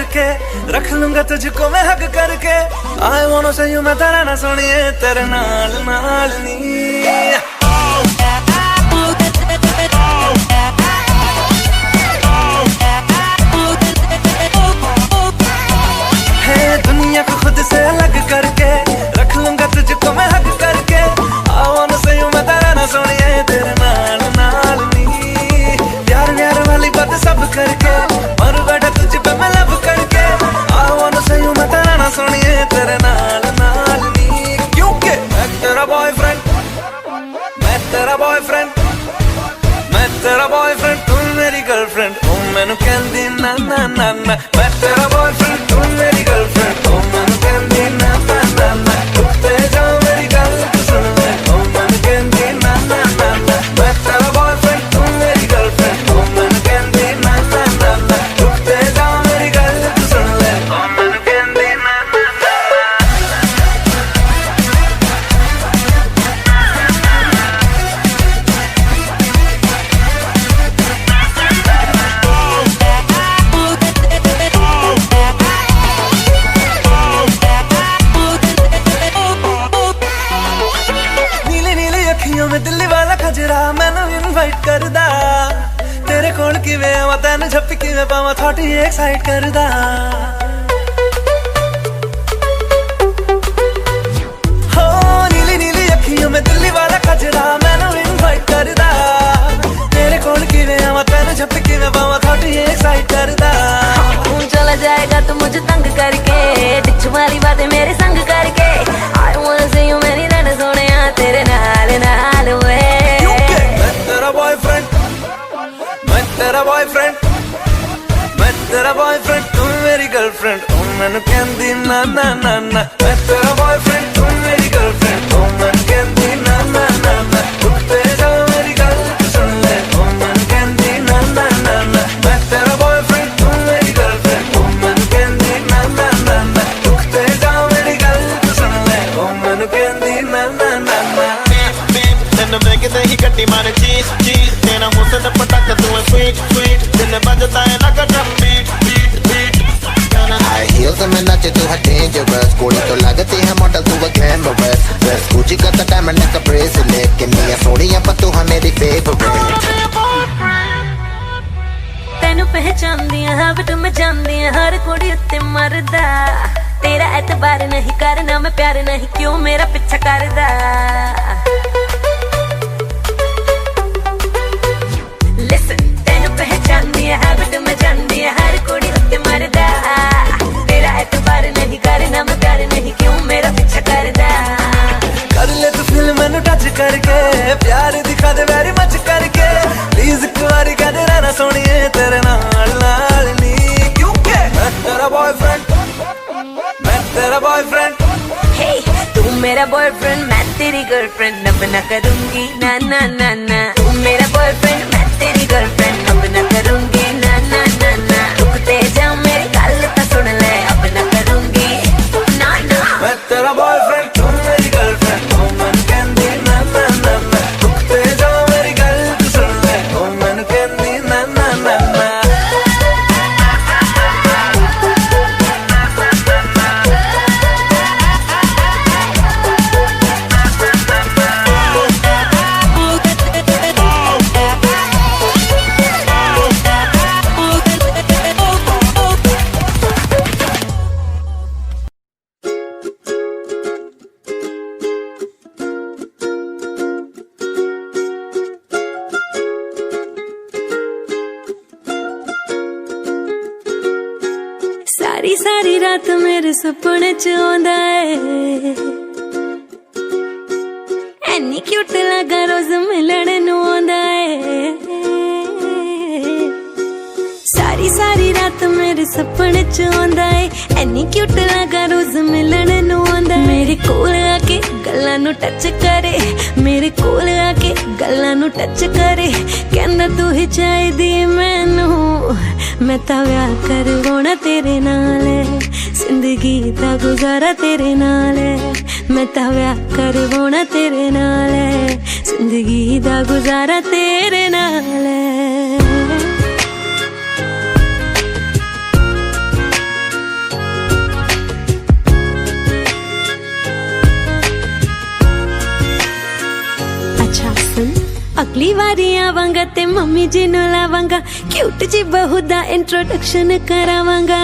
करके, रख लूंगा तुझको मैं हक करके। I wanna say you मैं तेरा ना सुनिए, तेरे नाल नाल नी। दुनिया को खुद से अलग करके, रख लूंगा तुझको मैं हक करके। I wanna say you मैं तेरा ना सुनिए, तेरे नाल नाल नी। प्यार प्यार वाली बात सब करके, मर बैठा तुझ पे मैं लब करके। I wanna say you मैं तेरा ना सुनिए, तेरे नाल नाल नी। क्योंकि मैं तेरा बॉयफ्रेंड, मैं तेरा बॉयफ्रेंड, मैं तेरा बॉयफ्रेंड, तू मेरी गर्लफ्रेंड। ओ मैनू कहंदी ना ना ना ना, मैं तेरा बॉयफ्रेंड, तू मेरी गर्लफ्रेंड। ओ मैनू कहंदी ना ना ना ना, उत्ते जा मेरी गल तू सुन ले। ओ मैनू कहंदी ना ना ना ना, मैं तेरा बॉयफ्रेंड, तू मेरी गर्लफ्रेंड। ओ मैनू कहंदी ना ना ना ना, उत्ते जा मेरी गल तू सुन ले। ओ मैनू कहंदी ना ना ना। में दिल्ली वाला खजरा मैनू इनवाइट करदा, तेरे कोल किवें आवां तैनू झप्पी किवें पावां, थोड़ी एक्साइट करदा। हो नीली नीली अखियों में दिल्ली वाला खजरा मैनू इनवाइट करदा, तेरे कोल किवें आवां तैनू झप्पी किवें पावां, थोड़ी एक्साइट करदा। तू चला जाएगा तो मुझे तंग करके, डिच वाली बातें मेरे संग करके। I wanna see you मेरी रन सोनिया, तेरे नाल नाल वे। मैं तेरा बॉयफ्रेंड, मैं तेरा बॉयफ्रेंड, मैं तेरा बॉयफ्रेंड, तू मेरी गर्लफ्रेंड। ओ मैनू कहंदी ना ना ना ना, मैं तेरा बॉयफ्रेंड, तू मेरी गर्लफ्रेंड। ओ मैनू कहंदी ना ना ना ना, उत्ते जा मेरी गल तू सुन ले। ओ मैनू कहंदी ना ना ना ना, मैं तेरा बॉयफ्रेंड, तू मेरी गर्लफ्रेंड। ओ मैनू कहंदी ना ना ना ना, उत्ते जा मेरी गल तू सुन ले। ओ मैनू कहंदी ना ना ना ना। तेनू देखते ही गड्डी मारे चीज चीज, तेरा मुंह से पटाखा तू है स्वीट स्वीट, दिल बजता है ना drum beat beat beat. High heels में नाचे तू है डेंजरस, कोड़ी तो लगती है मॉडल तू है ग्लैमरस। ड्रेस गुची का तो डायमंड का ब्रेसलेट, कि मियां सोनिया पर तू है मेरी फेवरेट। तेनू पहचानदी हां बट मैं जानदी हर कुड़ी उत्ते मरदा, तेरा एतबार नहीं करना मैं प्यार नहीं, क्यों मेरा पीछा करदा। Listen, तेनू पहचानदी है बट मैं जानदी हर कुड़ी उत्ते मरदा, तेरा एतबार नहीं करना मैं प्यार नहीं, क्यों मेरा पीछा करदा। कर ले तू फिल्म मैनू टच करके, प्यार दिखा दे वेरी मच करके। प्लीज एक बारी कह दे रहना सोनिए, तेरे नाल नाल नी। क्योंकि मैं तेरा बॉयफ्रेंड, मैं तेरा बॉयफ्रेंड। Hey, तू मेरा बॉयफ्रेंड मैं तेरी गर्लफ्रेंड, अब ना करूंगी ना ना ना ना। तू मेरा बॉयफ्रेंड मैं तेरी गर्लफ्रेंड, अब ना करूंगी ना ना ना ना। रुकते जा मेरी गल तो सुन ले, अब ना करूंगी ना ना। मैं तेरा बॉयफ्रेंड, तू मेरी गर्लफ्रेंड। ओ मैनू कहंदी ना ना ना ना, रुकते जा मेरी गल तू सुन ले। ओ मैनू कहंदी ना ना ना ना। सारी सारी रात मेरे सपने च आंदा है, एनी क्यूट लगा रोज मिलण नू आंदा है। सारी सारी रात मेरे सपने च आंदा है, एनी क्यूट लगा रोज मिलण नू आंदा है। मेरे कोल आके गल्लां नू टच करे, मेरे कोल आके गल्लां नू टच करे, कहंदा तू ही चाहिदी मैनू, मैं तां व्याह करवाउणा तेरे नाल, जिंदगी दा गुजारा तेरे नाल, मैं तां व्याह करवाउणा तेरे नाल, जिंदगी दा गुजारा तेरे नाल। अगली वारी आवांगा ते मम्मी जी नु लावांगा, क्यूट जी बहू दा इंट्रोडक्शन करावांगा।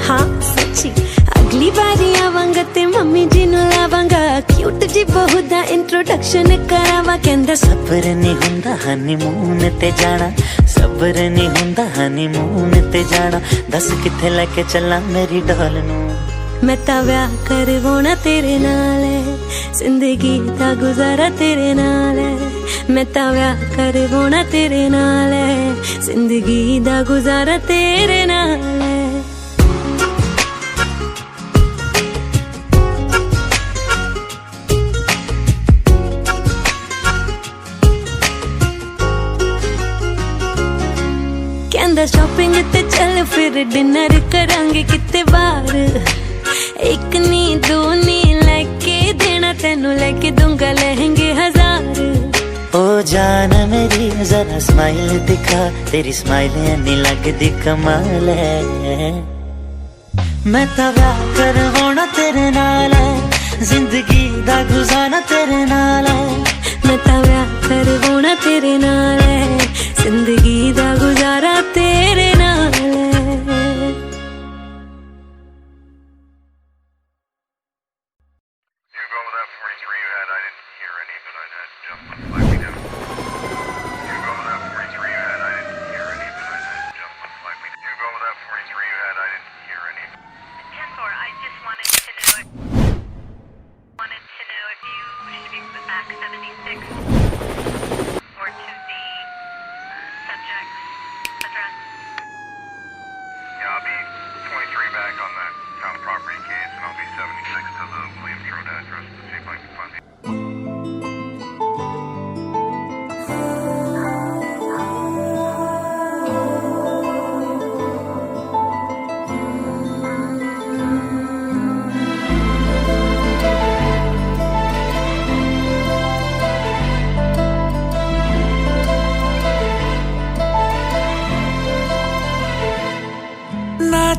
हाँ सच्ची, अगली बारी आवांगा ते मम्मी जी नु लावांगा, क्यूट जी बहू दा इंट्रोडक्शन करावा। कहंदा सबर नहीं हुंदा हनीमून ते जाना, सबर नहीं हुंदा हनीमून ते जाना, दस किथे लेके चला मेरी डॉल नू। मैं ता व्याह करवाना तेरे नाल है, जिंदगी दा गुजारा तेरे नाल है। मैं ता व्याह करवाना तेरे नाल है, जिंदगी दा गुजारा तेरे नाल है। कहंदा शॉपिंग ते चल फिर डिनर करांगे किते बाहर, एक नी दो नी लेके देना तेनू, लेके दूंगा लहंगे 1000। ओ जान मेरी जरा स्माइल दिखा, तेरी स्माइल नहीं लगदी कमाल है। मैं ता व्याह करवाना तेरे नाल है, जिंदगी दा गुजारा तेरे नाल है। मैं ता व्याह करवाना तेरे नाल है, जिंदगी दा गुजारा तेरे नाल है।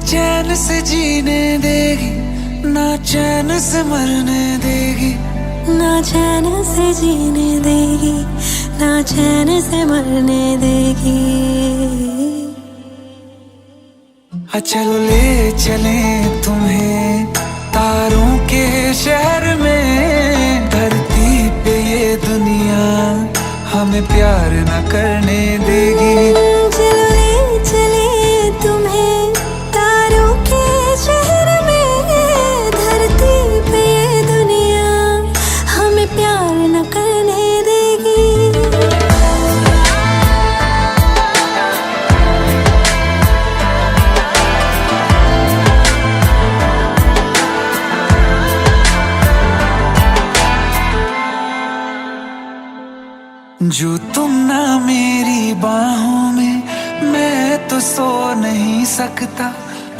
चैन से जीने देगी, ना चैन से मरने देगी, ना चैन से जीने देगी, ना चैन से मरने देगी। चलो ले चले तुम्हें तारों के शहर में, धरती पे ये दुनिया हमें प्यार न करने देगी। चलो ले चले तुम्हें तारों के शहर में, धरती पे ये दुनिया हमें प्यार न करने देगी। जो तुम ना मेरी बाहों में, मैं तो सो नहीं सकता।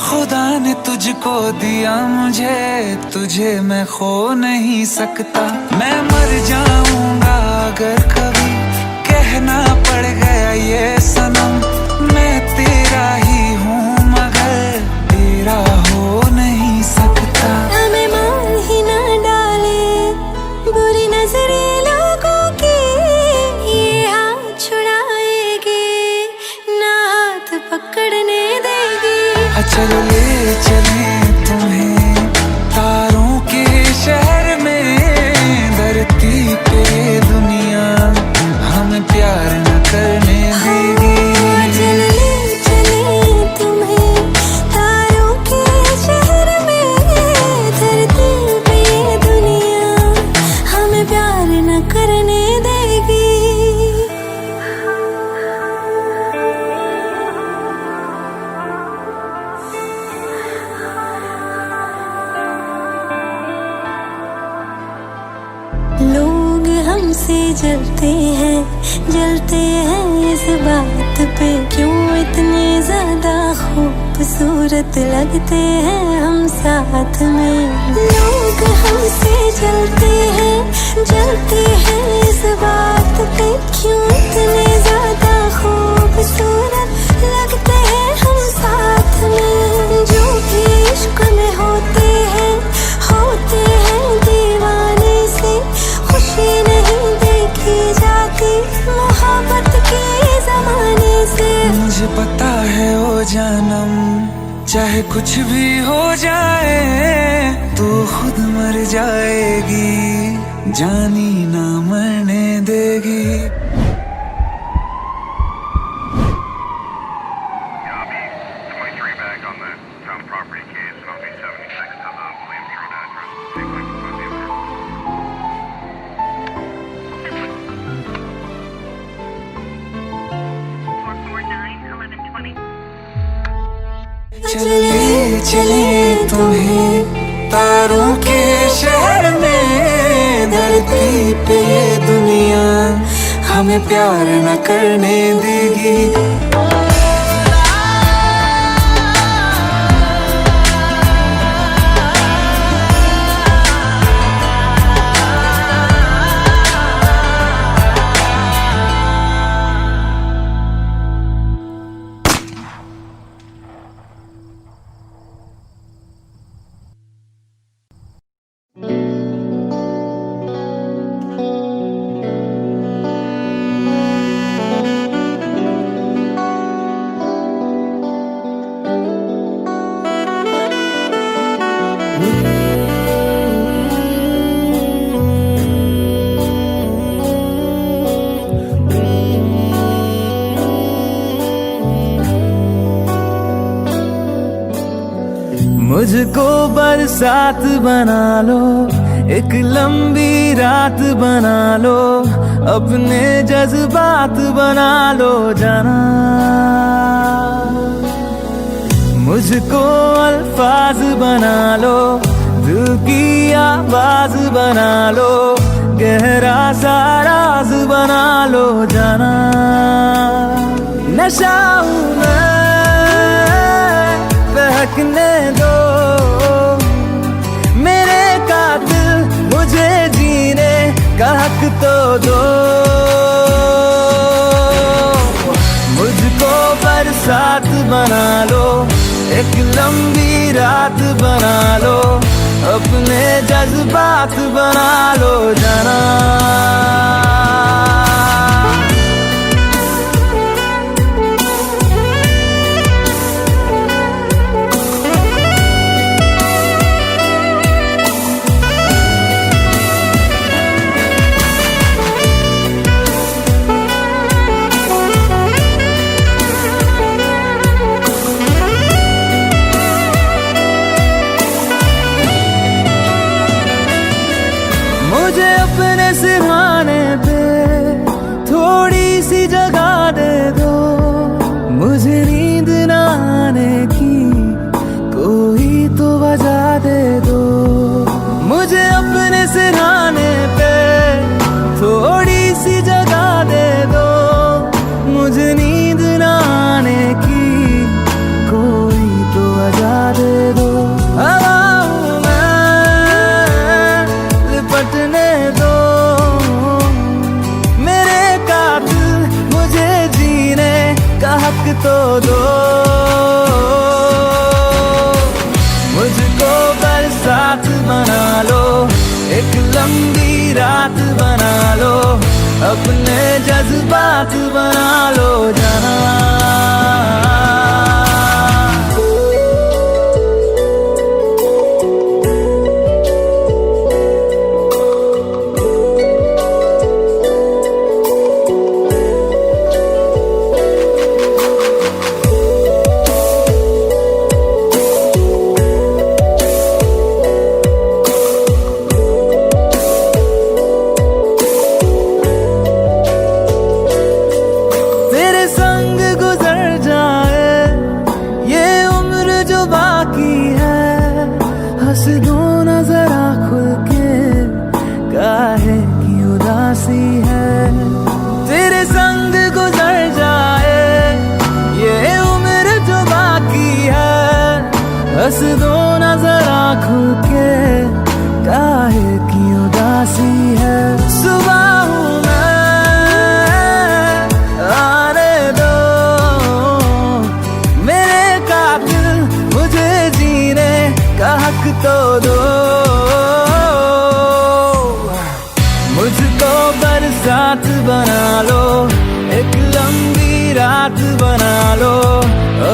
खुदा ने तुझको दिया मुझे, तुझे मैं खो नहीं सकता। मैं मर जाऊंगा अगर कभी कहना पड़ गया ये सनम, मैं तेरा ही हूँ मगर तेरा हो नहीं सकता। हमें मार ही ना डाले बुरी नजरे लोगों की, ये हाथ छुड़ाएगी ना हाथ पकड़ने देगी। चलो ले चले तुम्हें तारों के शहर में, धरती पे दुनिया हमें प्यार न करने देगी। चलो ले चले तुम्हें तारों के शहर में, धरती पे दुनिया हमें प्यार न करने देगी। लोग हमसे जलते हैं इस बात पे, क्यों इतने ज्यादा खूबसूरत लगते हैं हम साथ में। लोग हमसे जलते हैं इस बात पे, क्यों इतने ज्यादा खूबसूरत लगते हैं हम साथ में। जो भी इश्क में होते हैं दीवाने। जानम चाहे कुछ भी हो जाए तो खुद मर जाएगी, जानी ना मरने देगी। चले चले तुम्हें तारों के शहर में, धरती पे दुनिया हमें प्यार न करने देगी। मुझको बरसात बना लो, एक लंबी रात बना लो, अपने जज्बात बना लो जाना। मुझको अल्फाज बना लो, दिल की आवाज बना लो, गहरा सा राज बना लो जाना। नशा हूं मैं, बहकने दो मेरे कातिल, मुझे जीने का हक तो दो। मुझको बरसात बना लो, एक लंबी रात बना लो, अपने जज्बात बना लो जाना। मुझे अपने सिरहाने पे थोड़ी सी जगह दे दो, मुझे नींद न आने की कोई तो वजह दे दो। मुझे अपने सिरहाने पे थोड़ी सी जगह दे दो, मुझे नींद न आने की कोई तो वजह दे दो। पटने दो मेरे कातिल, मुझे जीने का हक तो दो। मुझको बरसात बना लो, एक लंबी रात बना लो, अपने जज्बात बना लो जाना। हंस दो ना जरा खुल के, काहे की उदासी है, तेरे संग गुजर जाए ये उम्र जो बाकी है। हंस दो ना जरा खुल के, काहे की उदासी है। सुबह हूँ मैं, आने दो मेरे कातिल, मुझे जीने का हक तो दो। मुझको बरसात बना लो, एक लंबी रात बना लो,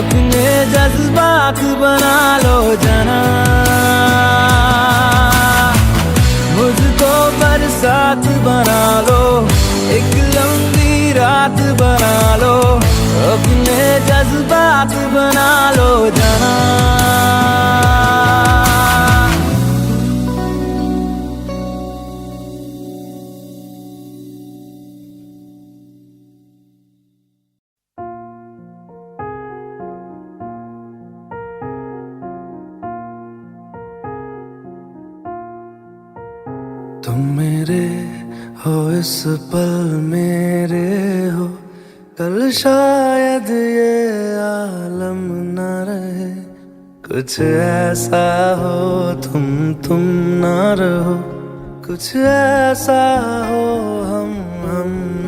अपने जज्बात बना लो जाना, मुझको बरसात बना लो, एक लंबी रात बना लो, अपने जज्बात बना लो जाना। तुम मेरे हो इस पल मेरे हो, कल शायद ये आलम न रहे, कुछ ऐसा हो तुम न रहो, कुछ ऐसा हो हम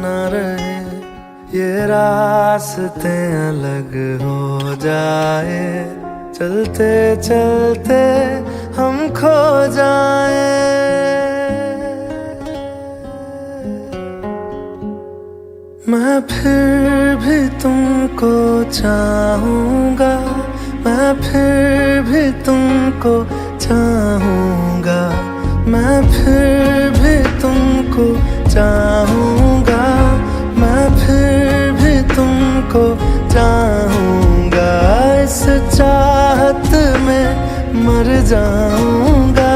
न रहे, ये रास्ते अलग हो जाए, चलते चलते हम खो जाए। मैं फिर भी तुमको चाहूँगा, मैं फिर भी तुमको चाहूँगा, मैं फिर भी तुमको चाहूँगा, मैं फिर भी तुमको चाहूँगा, इस चाहत में मर जाऊँगा,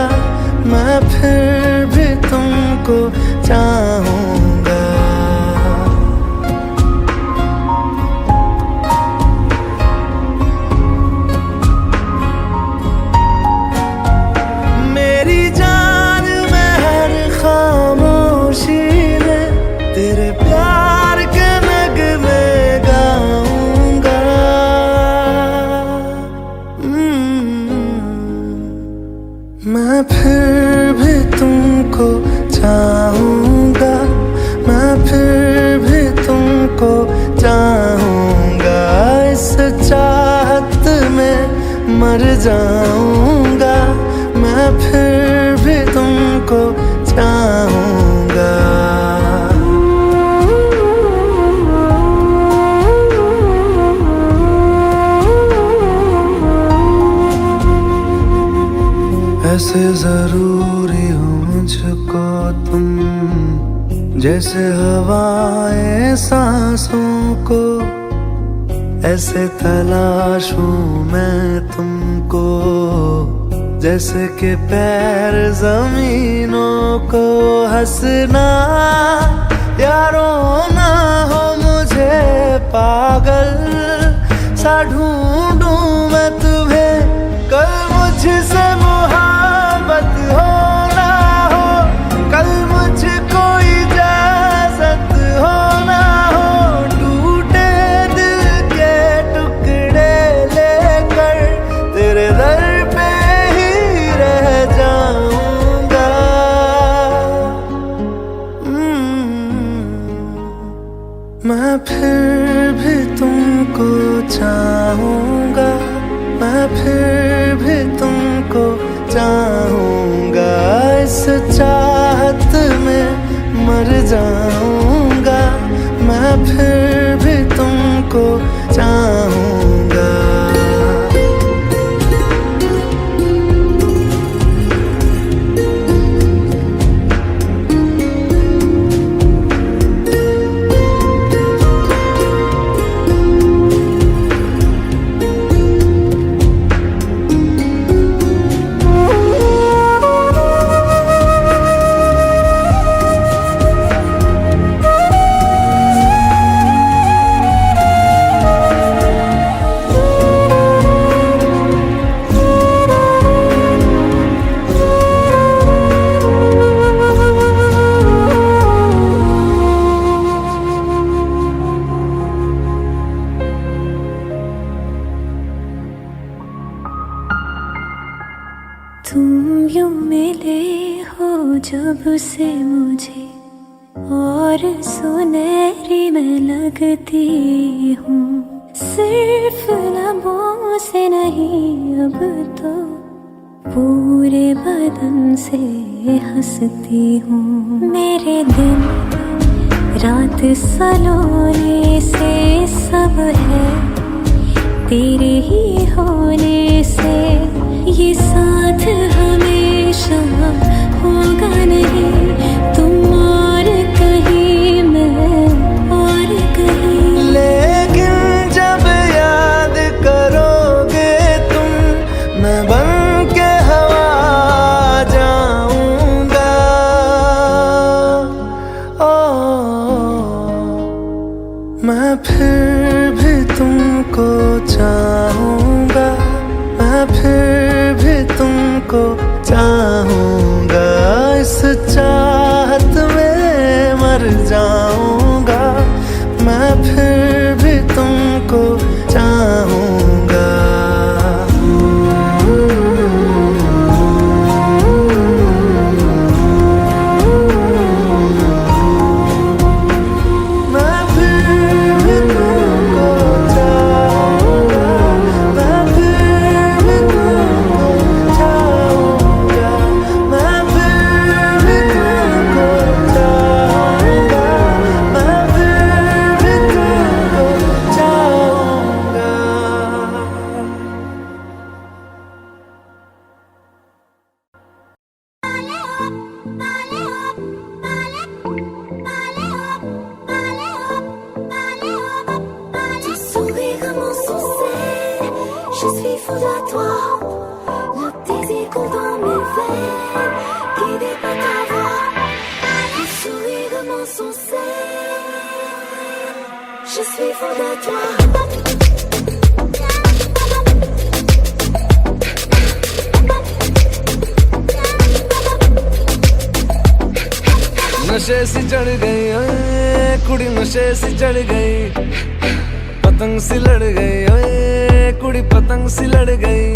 मैं फिर भी तुमको चाहूँगा। मैं फिर भी तुमको चाहूँगा, मैं फिर भी तुमको चाहूँगा, इस चाहत में मर जाऊँगा, मैं फिर भी तुमको चाहूँगा। ऐसे जरूरी हो मुझको तुम, जैसे हवाएं सांसों को, ऐसे तलाशूं मैं तुमको, जैसे कि पैर जमीनों को। हंसना या रोना हो मुझे पागल सा ढूंढूं मैं तुम्हें, कल मुझसे मोहब्बत हो ना हो, कल मुझको इजाजत हो ना हो, टूटे दिल के टुकड़े लेकर तेरे दर पे ही रह जाऊंगा। मैं फिर भी तुमको चाहूँगा, मैं फिर भी तुमको चाहूँगा, इस चाहत में मर जाऊँगा, मैं फिर भी तुमको चाहूँगा। तुम यूं मिले हो जब से मुझे, और सुनहरी मैं लगती हूँ, सिर्फ लबों से नहीं अब तो पूरे बदन से हंसती हूँ। मेरे दिन रात सलोने से सब है तेरे ही होने से ये साथ हमेशा होगा नहीं, तुम और कहीं मैं और कहीं। लेकिन जब याद करोगे तुम, मैं बन के हवा जाऊंगा। ओ मैं फिर भी तुमको चाहूंगा, मैं फिर भी तुमको चाहूंगा। इस चाहत में मर जाऊंगा, मैं फिर भी तुमको चाहूंगा। मैं फिर भी तुमको चाहूंगा, मैं फिर भी तुमको चाहूंगा, मैं फिर भी तुमको चाहूंगा, मैं फिर भी तुमको चाहूंगा। Tu souris comme un succès, je suis fou de toi. Le désir coule dans mes veines, guidé par ta voix. Tu souris comme un succès, je suis fou de toi. नशे सी चढ़ गई ओए कुड़ी, नशे सी चढ़ गई, पतंग सी लड़ गई ओए कुड़ी, पतंग सी लड़ गई।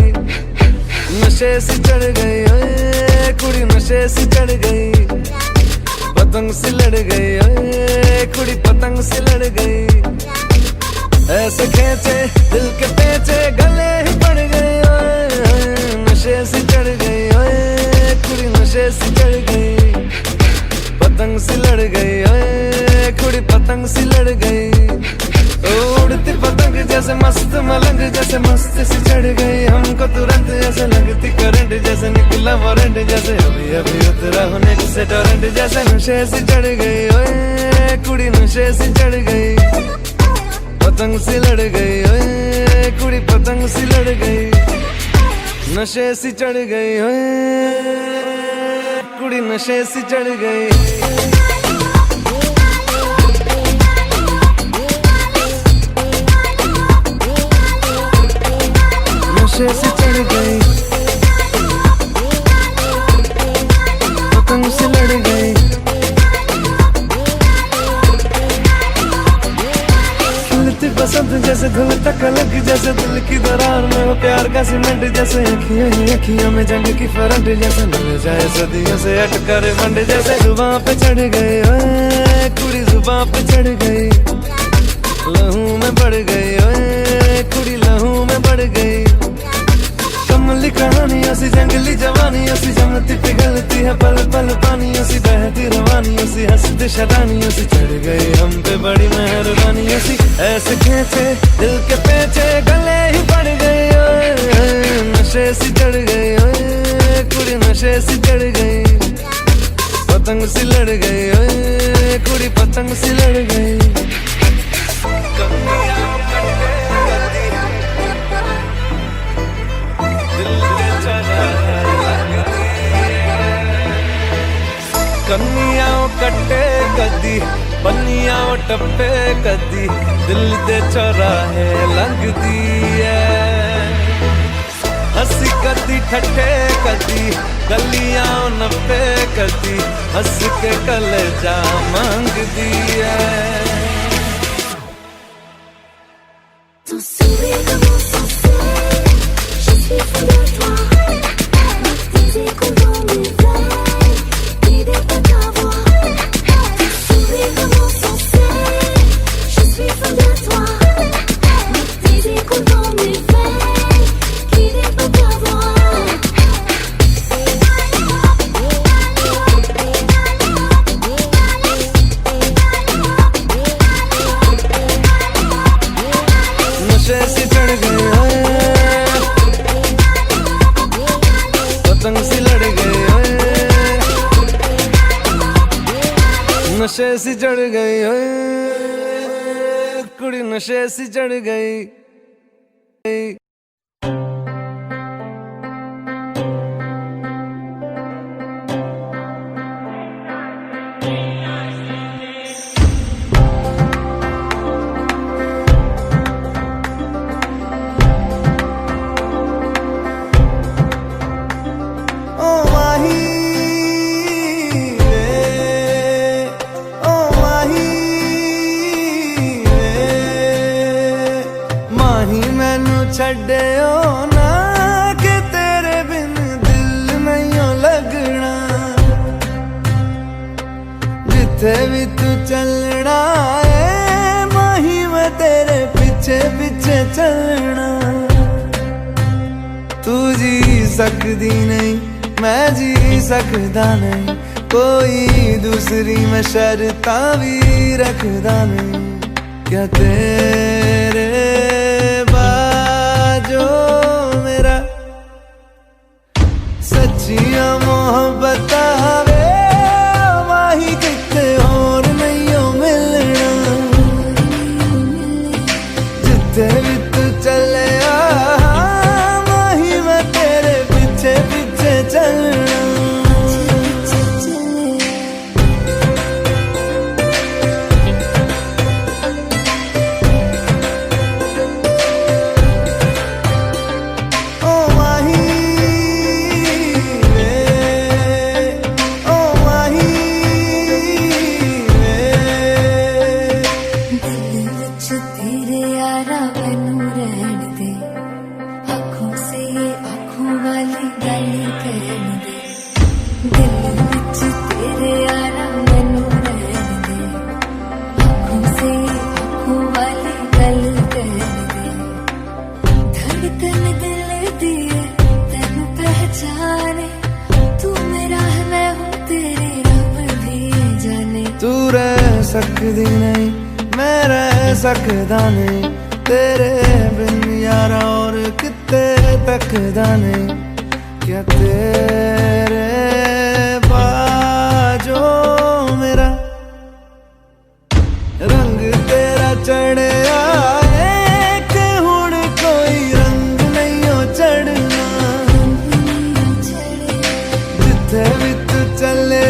नशे सी चढ़ गई ओए कुड़ी, नशे सी चढ़ गई, पतंग सी लड़ गई ओए कुड़ी, पतंग सी लड़ गई। ऐसे खेचे दिल के पेचे गले ही पड़ गए ओए, नशे सी चढ़ गई ओए कुड़ी, नशे सी चढ़ गई, पतंग सी लड़ गई ओए कुड़ी, पतंग सी लड़ गई। उड़ती पतंग जैसे मस्त मलंग, जैसे मस्त सी चढ़ गई हमको तुरंत, जैसे लगती करंट, जैसे निकला वारंट, जैसे अभी अभी उतरा होने से टोरेंट, जैसे नशे सी चढ़ गई ओए कुड़ी, नशे सी चढ़ गई, पतंग सी लड़ गई ओए कुड़ी, पतंग सी लड़ गई। नशे सी चढ़ गई ओए कुड़ी, नशे सी चढ़ गई। नशे से चढ़ गई, पतंग से लड़ गई। खिलती बसंत जैसे धुल तक अलग, जैसे दिल की दरार में वो प्यार का सीमेंट, जैसे अखियां ही अखियां में जंग की फरंट, जैसे मिल जाए सदियों से अटकर मंड, जैसे जुबां पे चढ़ गई ओए कुड़ी, जुबां पे चढ़ गई, लहू में बढ़ गई ओए कुड़ी, लहू में बढ़ गई। कमली कहानी ऐसी जंगली जवानी, ऐसी जमती पिघलती है पल पल पानी, ऐसी बहती रवानी, ऐसी हंसती शरानी, ऐसी चढ़ गई हम पे बड़ी मेहरबानी, ऐसी ऐसे खेचे दिल के पेचे गले ही पड़ गई ओए, नशे सी चढ़ गई ओए कुड़ी, नशे सी चढ़ गई, पतंग सी लड़ गई ओए कुड़ी, पतंग सी लड़ गई। कन्नियां कट्टे कदी, बन्नियां टप्पे कदी, दिल दे चौराहे लंघदी है। हंसी कदी ठट्ठे कदी, गलियां नप्पे कदी, हंस के कलेजा मांगदी है। Ton sourire comme un succès, je suis fou de toi. Le désir coule dans mes veines, guidé par ta voix. Ton sourire comme un succès, je suis fou de toi. Le désir coule dans mes veines, guidé par ta voix. नशे सी चढ़ गई ओए, पतंग सी लड़ गई ओए, नशे सी चढ़ गई ओए, कुड़ी नशे सी चढ़ गई। छड्डियो ना कि तेरे बिन दिल नहीं लगना, जिथे भी तू चलना है माही मैं तेरे पीछे पीछे चलना। तू जी सकदी नहीं मैं जी सकदा नहीं, कोई दूसरी मैं शर्तां भी रखदा नहीं। क्या तेरे जो मेरा सच्चिया मोहब्बत वे माही किते और नहीं हो मिलना, जिथे भी तू चले माही मैं तेरे पीछे पीछे चलना। तू रह सकदी नहीं मैं रह सकदा नहीं, तेरे बिन यारा और किते तकदा नहीं। क्या तेरे बाजो मेरा रंग तेरा चढ़े आए कि हुण कोई रंग नहीं हो चढ़ना, जिथे भी तू चले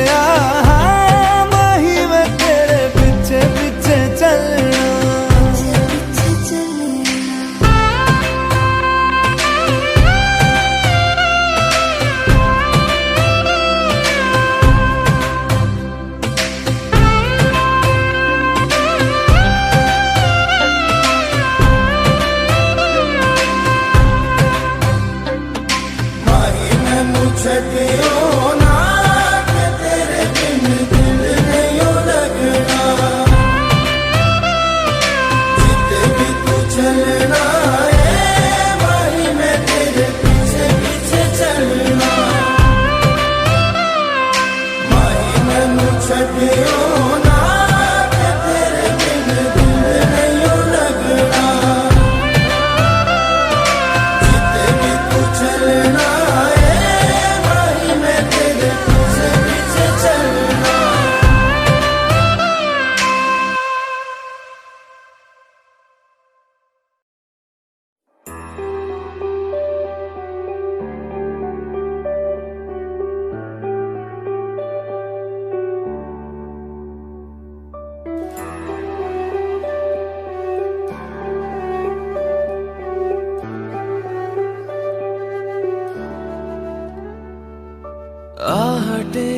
आहटे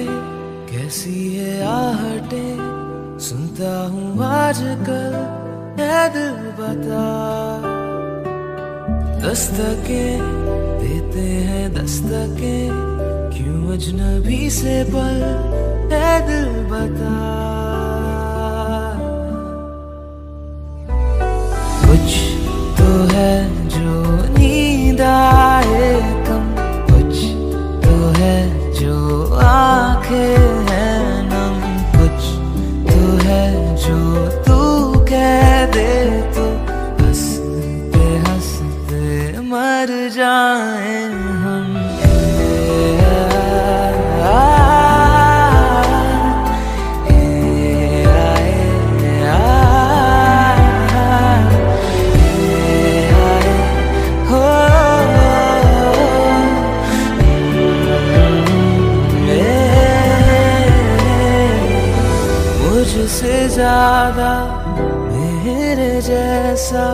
कैसी है आहटे सुनता हूँ आजकल है दिल बता, दस्तके देते हैं दस्तके क्यों अजनबी से पल है दिल बता। कुछ तो है जो नींद आए कम, कुछ तो है जो आंखें हैं नम, कुछ तो है जो तू कह दे तो हंसते जाए हम। मुझसे ज्यादा मेरे जैसा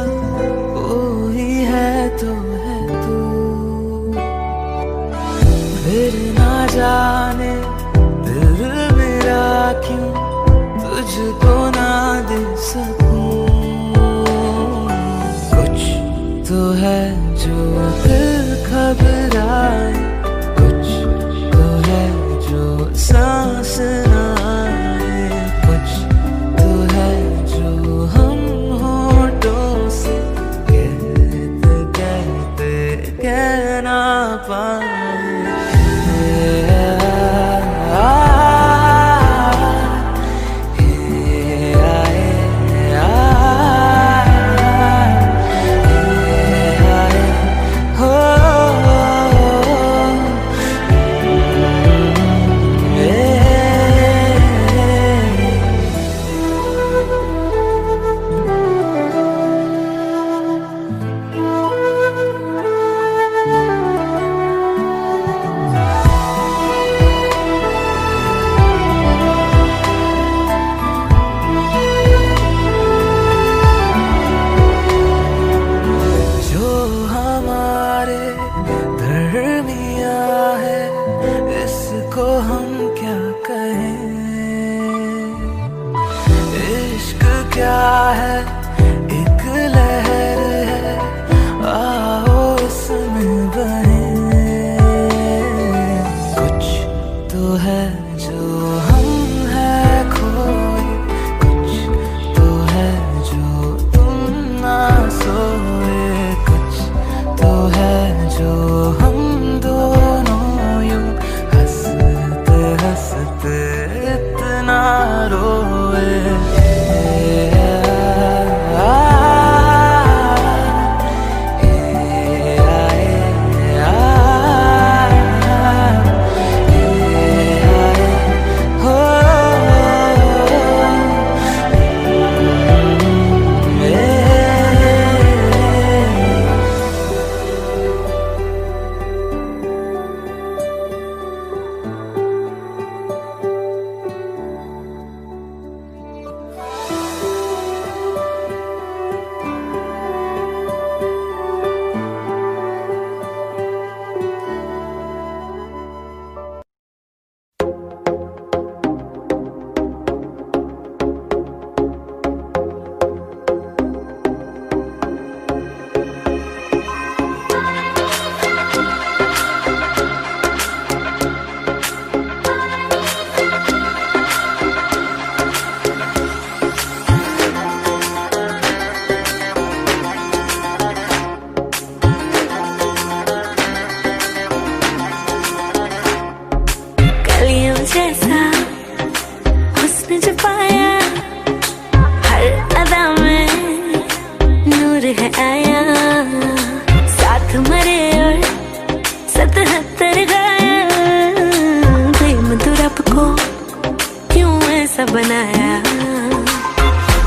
कोई है तो है तू, फिर ना जाने दिल मेरा क्यों तुझको ना दे सकूं। कुछ तो है जो दिल घबराए, कुछ तो है जो सांस ना आए, कुछ तो है जो हम होठों से कहते कहते कह ना पाए।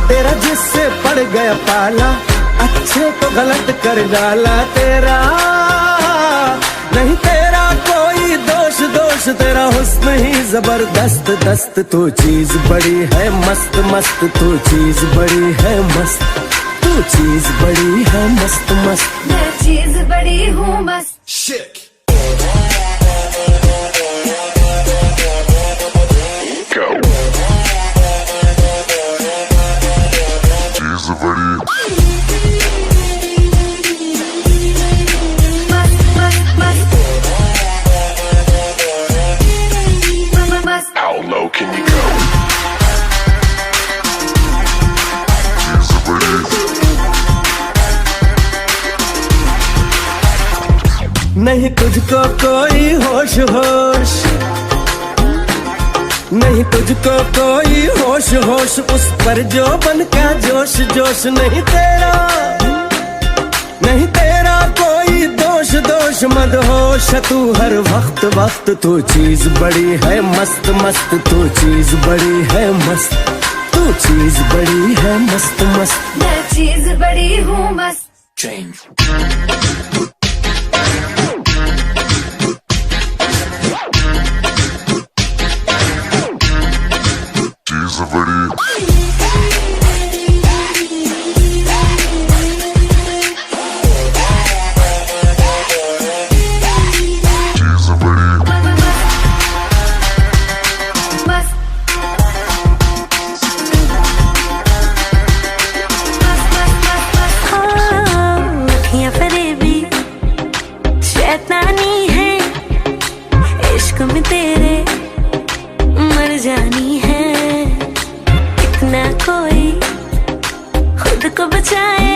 तेरा जिससे पड़ गया पाला, अच्छे को गलत कर डाला तेरा। नहीं तेरा कोई दोष, दोष तेरा हुस्न ही जबरदस्त दस्त। तू चीज बड़ी है मस्त मस्त, तू चीज बड़ी है मस्त, तू चीज बड़ी है मस्त मस्त। मैं चीज बड़ी हूँ मस्त। How low can you go? नहीं तुझको कोई होश होश, नहीं तुझको कोई होश होश, उस पर जो बन का जोश जोश। नहीं तेरा, नहीं तेरा कोई दोष होश मत होश तू हर वक्त वक्त तू चीज बड़ी है मस्त मस्त तू चीज बड़ी है मस्त तू चीज बड़ी है मस्त मस्त मैं चीज बड़ी हूँ मस्त में तेरे मर जानी है इतना कोई खुद को बचाए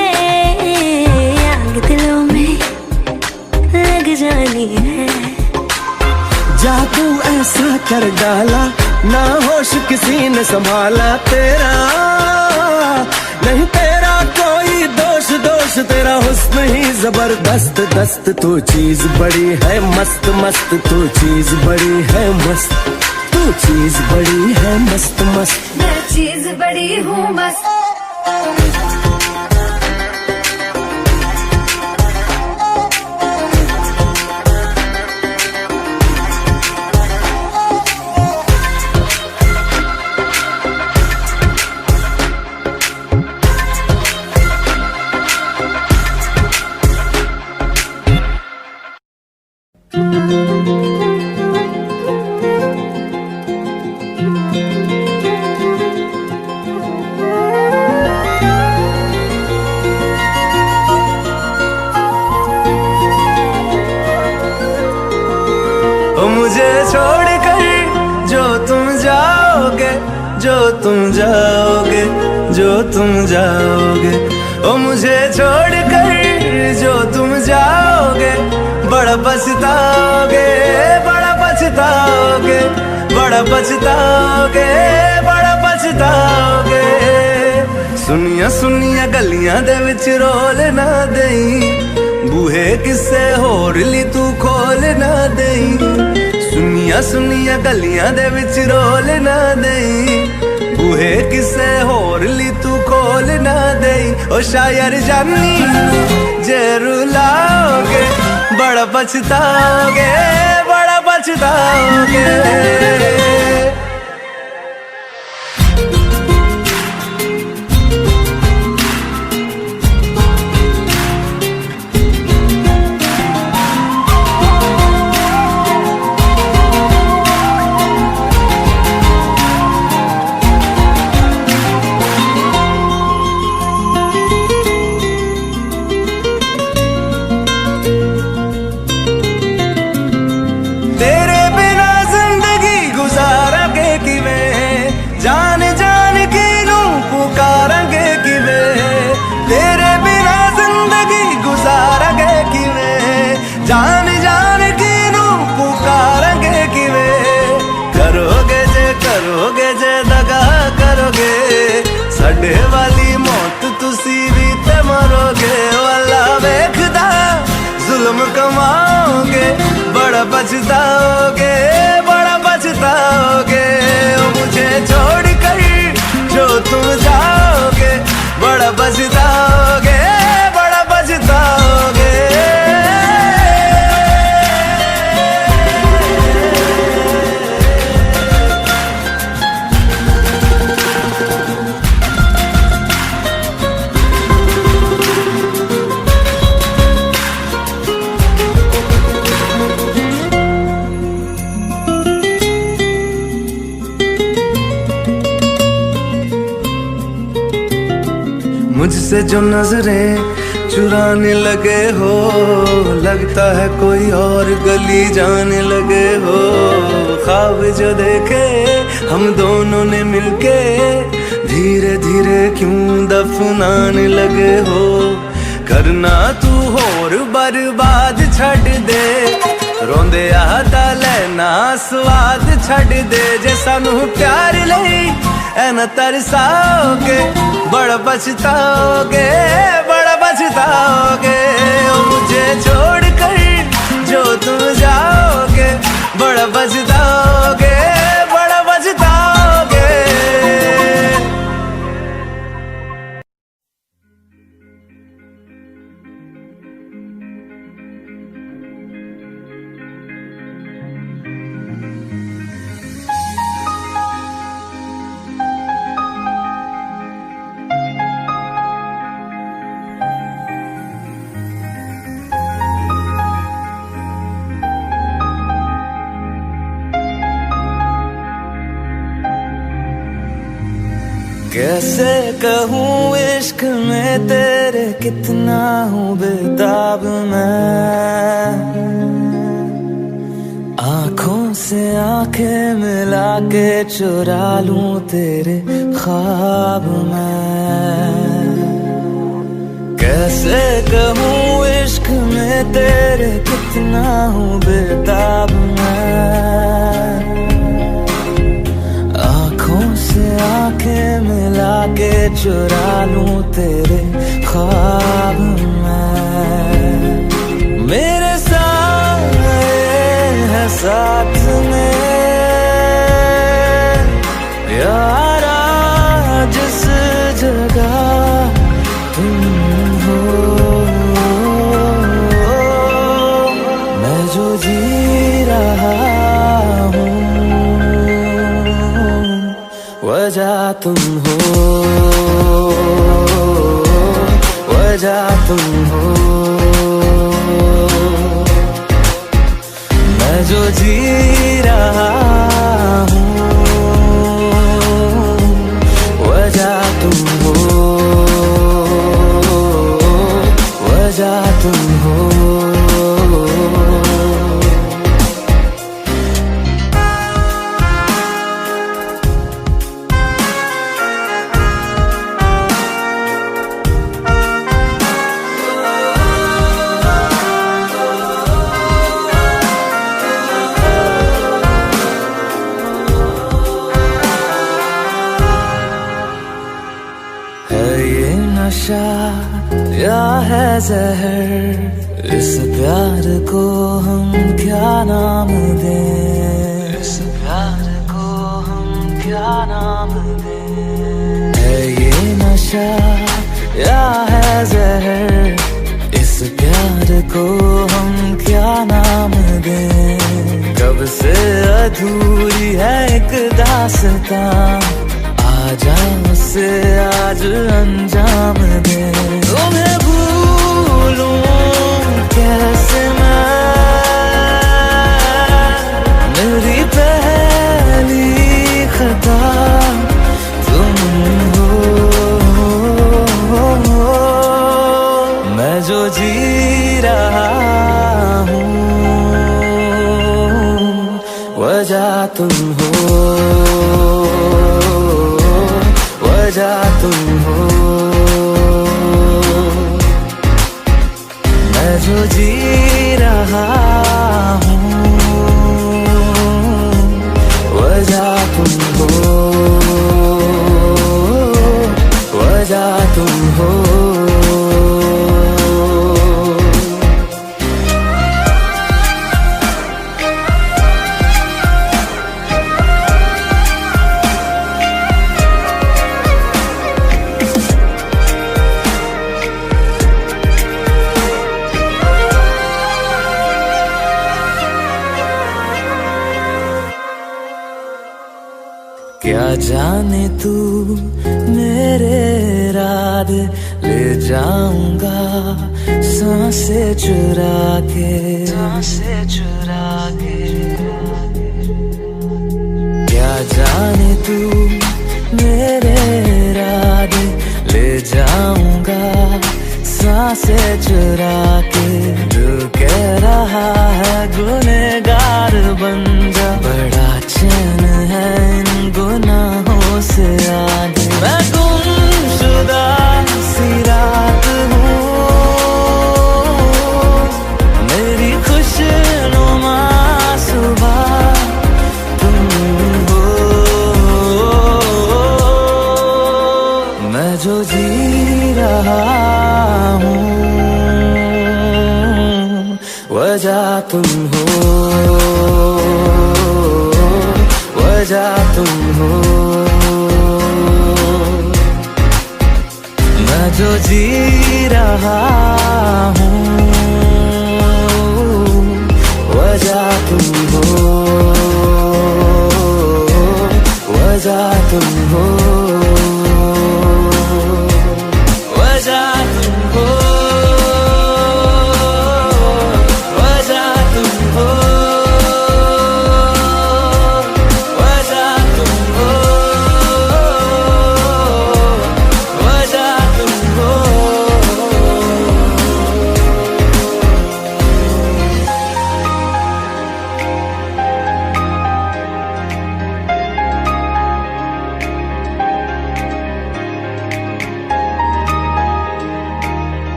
आग दिलों में लग जानी है जादू ऐसा कर डाला ना होश किसी ने संभाला तेरा नहीं तेरा कोई दोष दोष तेरा हुस्न ही जबरदस्त दस्त तू चीज बड़ी है मस्त मस्त तू चीज बड़ी है मस्त तू चीज बड़ी है मस्त मस्त मैं चीज बड़ी हूँ मस्त मुझे छोड़कर जो तुम जाओगे जो तुम जाओगे जो तुम जाओगे ओ मुझे छोड़कर जो तुम जाओगे बड़ा पछताओगे बड़ा पछताओगे बड़ा पछताओगे बड़ा पछताओगे सुनिया सुनिया गलियां दे विच रोल ना देई बूहे किसे होर ली तू खोल ना देई सुनिया सुनिया गलियां दे विच रोल ना देई बूहे किसे होर ली तू खोल ना देई ओ शायर जानी जे रुलाओगे बड़ा पछताओगे बड़ा पछताओगे जान जान की नू पुकारेंगे किवे करोगे जे दगा करोगे साडे वाली मौत तुसी भी ते मरोगे वाला वेखदा जुल्म कमाओगे बड़ा पछताओगे बड़ा पछताओगे मुझे छोड़ कर जो तुम जाओगे बड़ा पछताओगे बड़ा पछताओगे मुझसे जो नजरें चुराने लगे हो लगता है कोई और गली जाने लगे हो ख्वाब जो देखे हम दोनों ने मिलके धीरे धीरे क्यों दफनाने लगे हो करना तू होर बर्बाद छड़ दे रोंदे आदा लेना स्वाद छड़ दे जे सानू प्यार लई ऐना तरसाओगे बड़ा पछताओगे बड़ा पछताओगे मुझे छोड़ कर कैसे कहूँ इश्क में तेरे कितना हूँ बेताब मैं, आंखों से आंखें मिला के चुरा लूं तेरे ख्वाब मैं। कैसे कहूँ इश्क में तेरे कितना हूँ बेताब मैं, आंखों से आंखें मिला के चुरा लूं तेरे ख्वाब मैं। मेरे साए है साथ में यारा जिस जगह तुम हो, मैं जो जी रहा हूँ वजह तुम हो, वजह तुम हो। मैं जो जी रहा हूँ वजह तुम हो, वजह तुम हो। नशा या है जहर, इस प्यार को हम क्या नाम दें, इस प्यार को हम क्या नाम दें। है ये नशा या है जहर, इस प्यार को हम क्या नाम दें। कब से अधूरी है एक दास्तां, आजा मुझसे आज अंजाम दे। तुम्हें भूलूं कैसे मैं, मेरी पहली खता तुम हो, मैं जो जी रहा हूँ वजह तुम हो, वजह तुम हो। मैं जो जी रहा हूँ वजह तुम हो, वजह तुम हो। क्या जाने तू मेरे इरादे ले जाऊंगा सांसें चुरा के, सांसें चुरा के। क्या जाने तू मेरे इरादे ले जाऊंगा सांसें चुरा के। दिल कह रहा है गुनहगार बन जा, बड़ा चैन है इन गुनाहों से आगे। मैं गुमशुदा सी रात हूँ, मेरी खुशनुमा सुबह तुम हो, मैं जो जी रहा हूँ वजह तुम हो, वजह तुम हो। मैं जो जी रहा हूँ वजह तुम हो, वजह तुम हो, वजह तुम हो, वजह तुम हो, वजह तुम हो,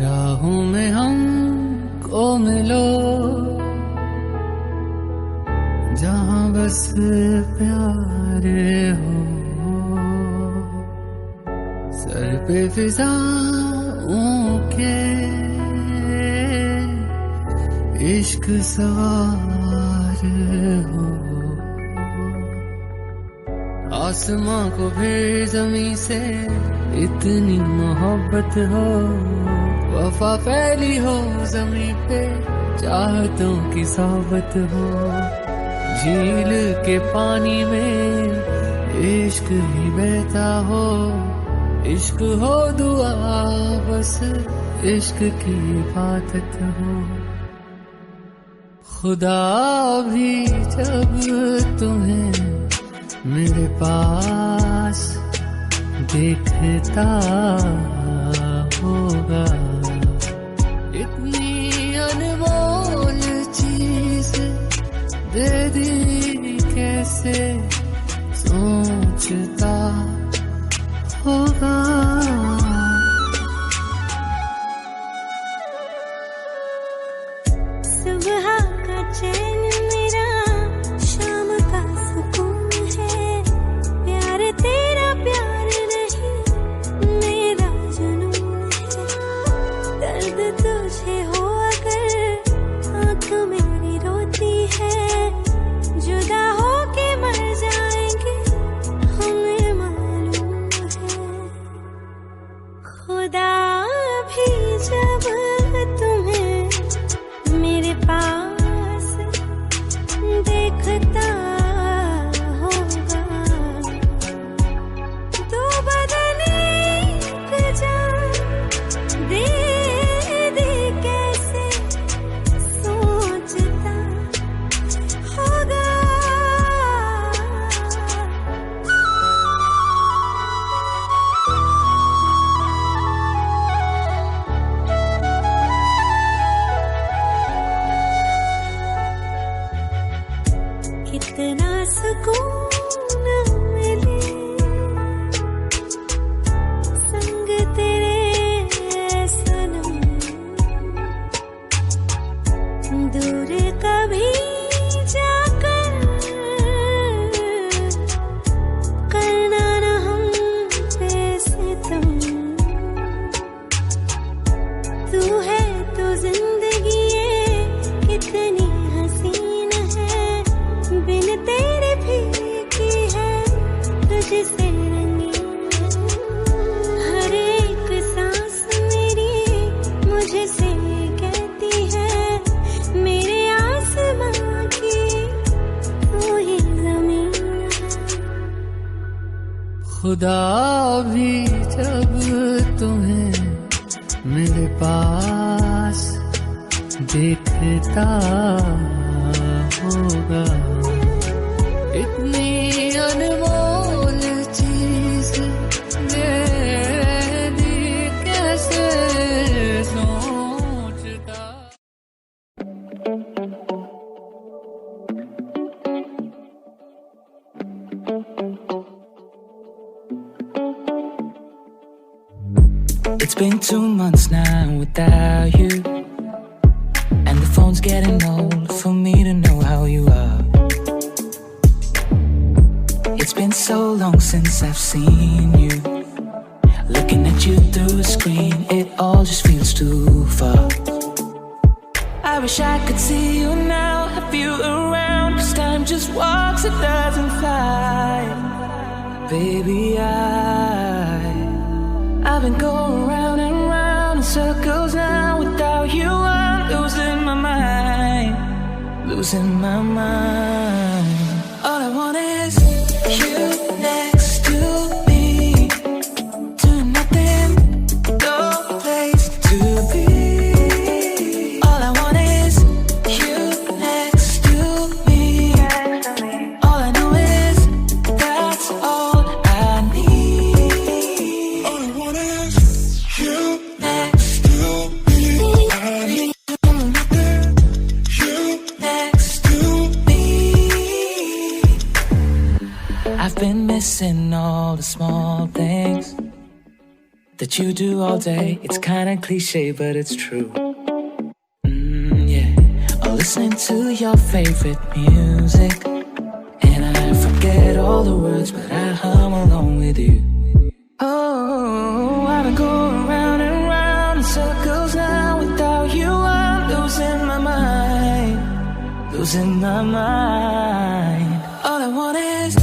राहों में हमको मिलो जहां बस प्यार हो, सर पे फिजाओं के इश्क सवार हो, आसमां को फिर जमीन से इतनी मोहब्बत हो, वफा फैली हो जमीन पे चाहतों की सोहबत हो, झील के पानी में इश्क ही बहता हो, इश्क हो दुआ बस इश्क की इबादत हो। खुदा भी जब तुम्हें मेरे पास देखता होगा, इतनी अनमोल चीज दे दी कैसे सोचता होगा। सुबह का चैन मेरा शाम का सुकून है, प्यार तेरा प्यार नहीं मेरा जुनून है, दर्द तुझे हो अगर आँख मेरी रोती है, जुदा हो के मर जाएंगे हमें मालूम है। खुदा भी जब तुम्हें मेरे पास देखता होगा, दो बदन एक जान दे दे कैसे सोचता होगा। कितना सुकून मिले संग तेरे सनम, दूर कभी जाकर करना न हम पे सितम, तू है तो जिंदगी ये कितनी हसीन है, बिन तेरे फीकी है तुझसे रंगीन, हर एक सांस मेरी मुझसे कहती है मेरे आसमां की तू ही ज़मीन है। खुदा भी जब तुम्हें मेरे पास देखता होगा, इतनी अनमोल चीज दे दी कैसे सोचता। It's been 2 months now without you, and the phone's getting old for me to know how you are. It's been so long since I've seen you, looking at you through a screen, it all just feels too far. I wish I could see you now, have you around, 'cause time just walks, it doesn't fly. Baby, I've been going round and round in circles now. Without you I'm losing my mind, losing my mind. All I want is you next to me, doing nothing, no place to be. All I want is you next to me, I've been missing all the small things that you do all day. It's kinda cliche, but it's true. Yeah. Or listening to your favorite music, and I forget all the words, but I hum along with you. Oh, I've been going round and round in circles now. Without you, I'm losing my mind, losing my mind. All I want is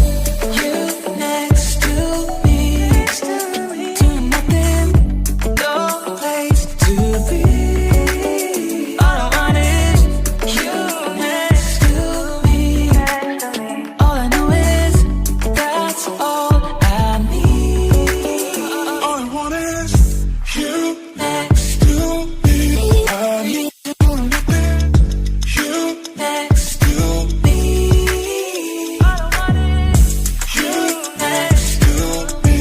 you next to me, doing nothing, no place to be. All I want is you next to me. All I know is that's all I need. All I want is you next to me. I need doing nothing, you next to me. All I want is you next to me.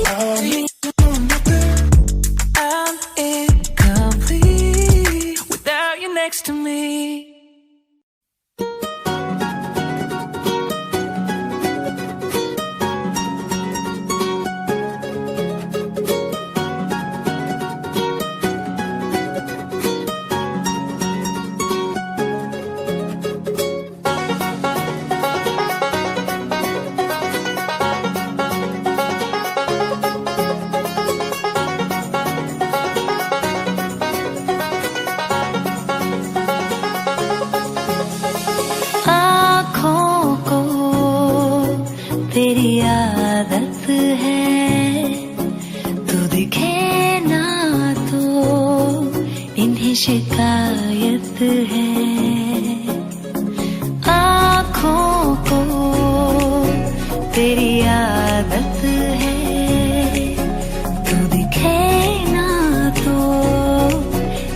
I need doing nothing. I'm incomplete without you next to me. आँखों को तेरी आदत है, तू दिखे ना तो इन्हें शिकायत है। आँखों को तेरी आदत है, तू दिखे ना तो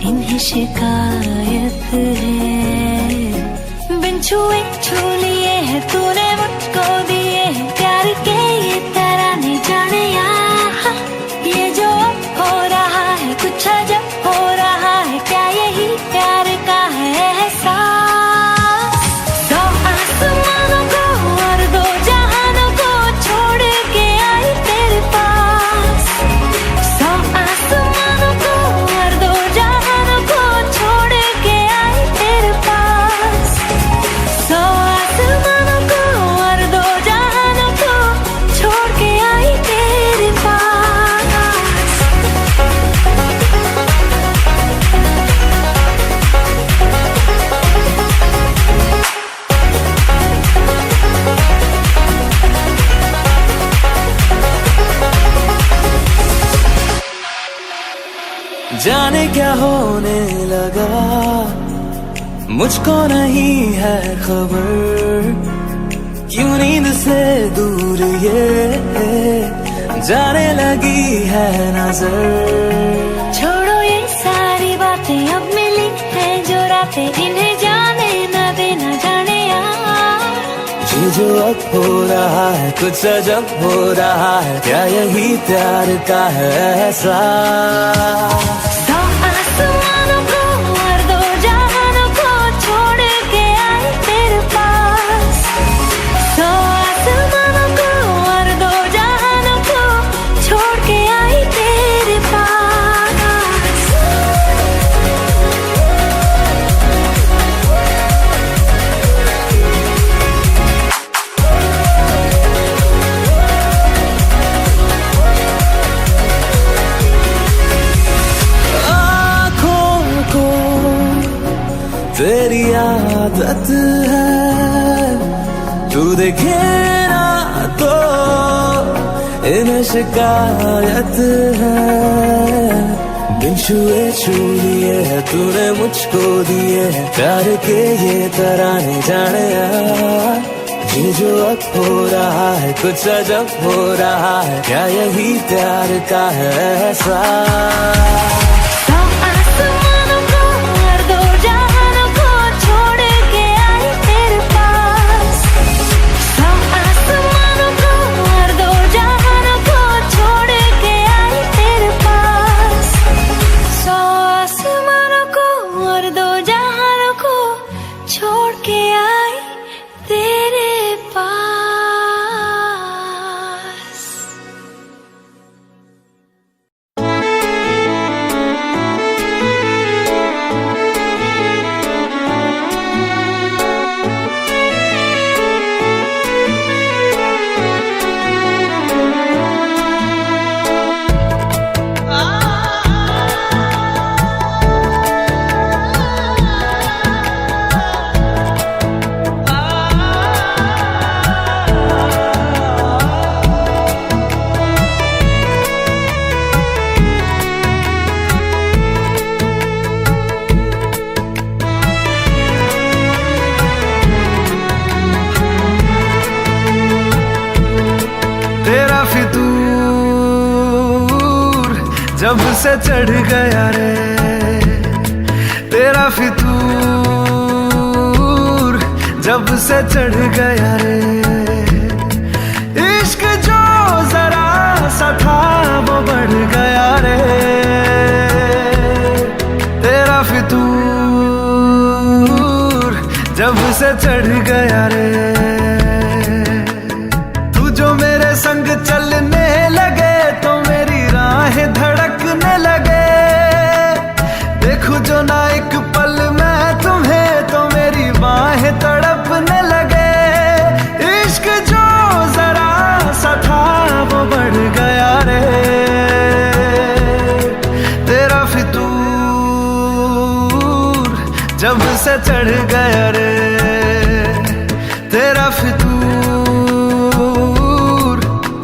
इन्हें शिकायत है। बिन छुए छू लिए है तूने मुझको दिए हैं प्यार के ये तराने, जाने यहाँ ये जो अब हो रहा है कुछ अजब हो रहा है। क्या यही प्यार का है एहसास? दो आसमानों को और दो जहानों को छोड़ के आई तेरे पास। सौ आसमानों को और दो जहानों को छोड़ के आई तेरे पास। सौ आसमानों को और दो जहानों को छोड़ के आई तेरे पास। जाने क्या होने लगा, मुझको नहीं है खबर। क्यों नींद से दूर ये जाने लगी है नजर। छोड़ो ये सारी बातें, अब मिली है जो रातें, इन्हें जाने न देना, जाने यार। ये जो अब हो रहा है कुछ अजब हो रहा है। क्या यही प्यार का है एहसास? दो आसमानों को और दो जहानों को छोड़ के आई तेरे पास। सौ आसमानों को और दो जहानों को छोड़ के आई तेरे पास। आँखों को तेरी आदत है, तू देखे ना तो इन्हें शिकायत है। बिन छुए छू लिए है तूने मुझको दिए है प्यार के ये तराने, जाने यार। ये जो अब हो रहा है कुछ अजब हो रहा है। क्या यही प्यार का है एहसास? सौ आसमानों को और दो जहानों को छोड़ के आई तेरे पास। सौ आसमानों को और दो जहानों को छोड़ के आई तेरे पास। सौ आसमानों को और दो जहानों को छोड़ के आई तेरे पास। जब से चढ़ गया रे तेरा फितूर, जब से चढ़ गया रे इश्क जो जरा सा था वो बढ़ गया रे तेरा फितूर, जब से चढ़ गया रे। तू जो मेरे संग चलने लगे तो मेरी राहें धड़कने लगे, देखूं जो ना एक पल मैं तुम्हें तो मेरी बाहें तड़पने लगे। इश्क जो जरा सा था वो बढ़ गया रे तेरा फितूर, जब से चढ़ गया रे तेरा फितूर,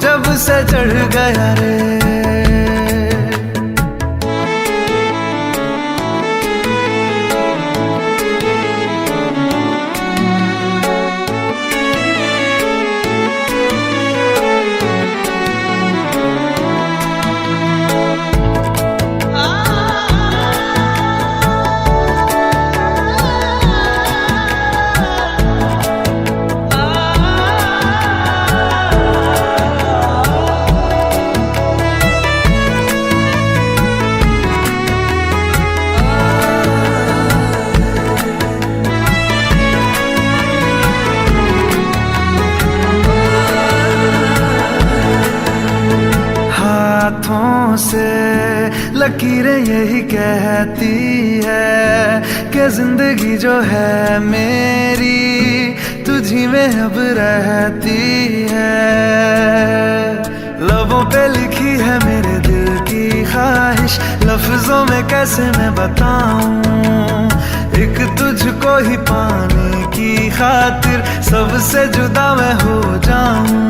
जब से चढ़ गया रे। हाथों से लकीरें यही कहती है कि जिंदगी जो है मेरी तुझी में अब रहती है। लबों पे लिखी है मेरे दिल की ख्वाहिश, लफ्जों में कैसे मैं बताऊं, एक तुझको ही पाने की खातिर सबसे जुदा मैं हो जाऊं।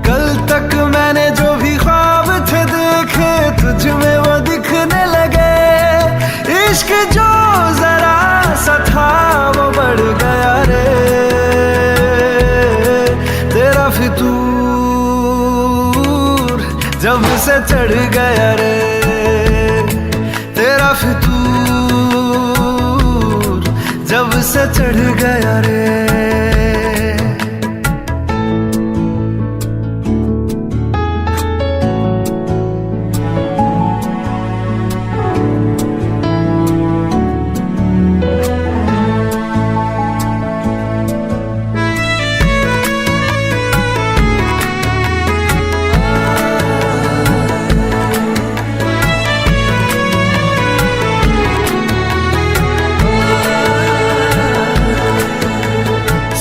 कल तक मैंने जो भी ख्वाब थे देखे तुझ में वो दिखने लगे, इश्क जो जरा सा था वो बढ़ गया रे तेरा फितूर, जब से चढ़ गया रे तेरा फितूर, जब से चढ़ गया रे।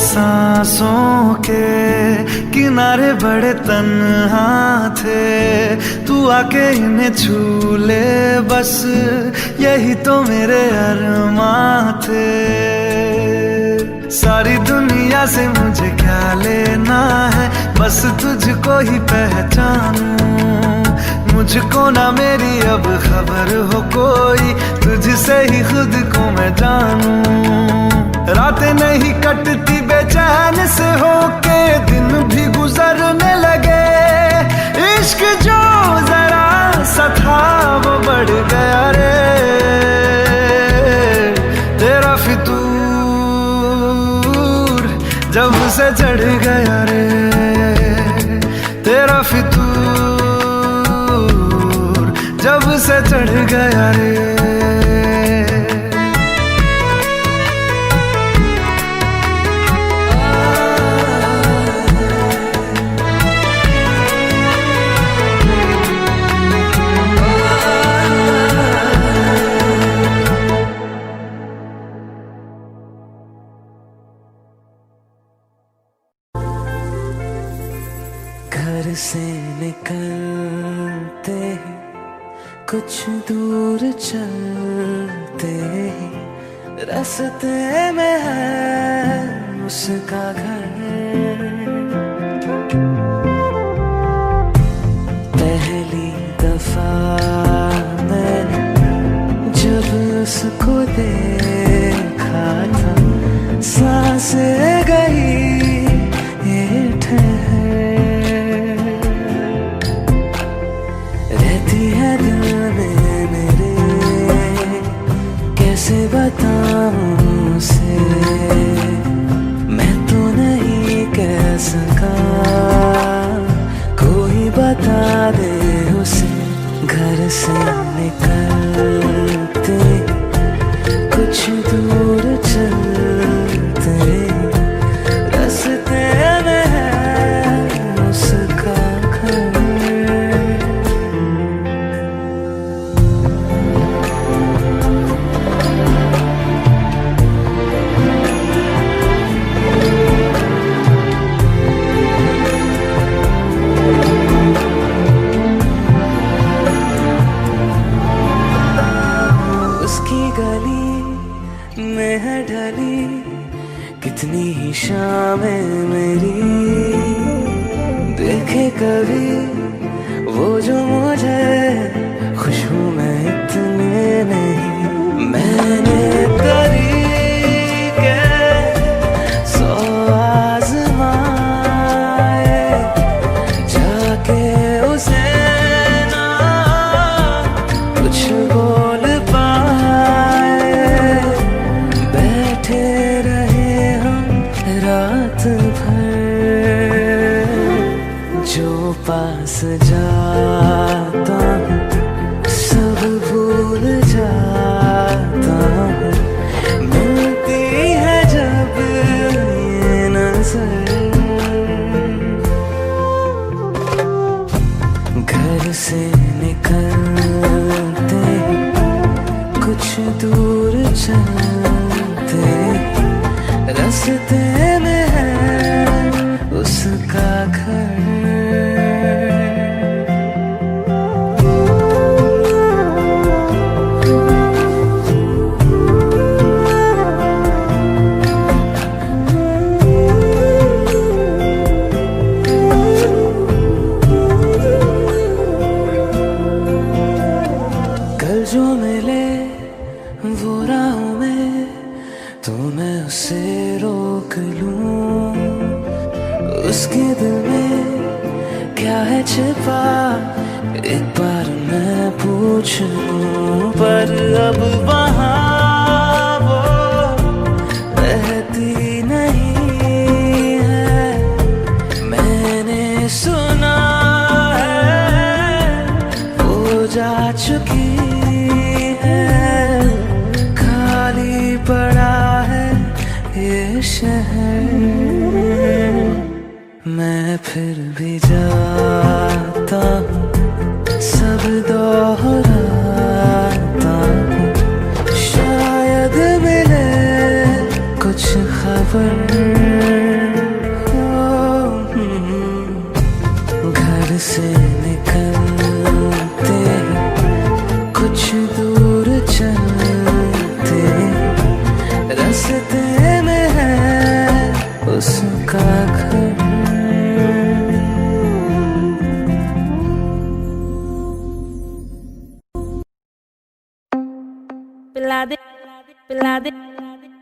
सांसों के किनारे बड़े तन्हा थे, तू आके इन्हें छू ले बस यही तो मेरे अरमां थे। सारी दुनिया से मुझे क्या लेना है, बस तुझको ही पहचानूं, मुझको ना मेरी अब खबर हो कोई, तुझसे ही खुद को मैं जानूं। रातें नहीं कटती बेचैन से होके दिन भी गुजरने लगे, इश्क जो जरा सा था वो बढ़ गया रे तेरा फितूर, जब से चढ़ गया रे तेरा फितूर, जब से चढ़ गया रे। घर से निकलते ही कुछ दूर चलते ही रास्ते में है उसका घर। पहली दफा मैंने जब उसको देखा था, सांसें गई ये ठहर, रहती है दिल से निकलते कुछ दूर चलते रास्ते में है उसका घर। उसकी गली में है ढली कितनी ही शामें मेरी, देखे कभी वो जो मुझे खुशबू में इतने नहीं। मैंने तरीके सौ आज़माए जाके उसे ना कुछ बोल पाए, बैठे रहे हम रात भर। जो पास जाता हूँ सब भूल जाता हूँ, मिलती है जब ये नजर। घर से निकलते कुछ दूर चलते रास्ते में है उसका घर। कल जो मिले वो राहों में तो मैं उसे रोक लूं, उसके दिल में क्या है छिपा एक बार मैं पूछ लूं। पर अब वहाँ वो रहती नहीं है, मैंने सुना है वो जा चुकी है। खाली पड़ा है ये शहर, मैं फिर भी जाता हूँ सब दोहराता हूँ, शायद मिले कुछ खबर। घर से निकलते कुछ दूर चलते रास्ते में है उसका घर। पिला दे पिला दे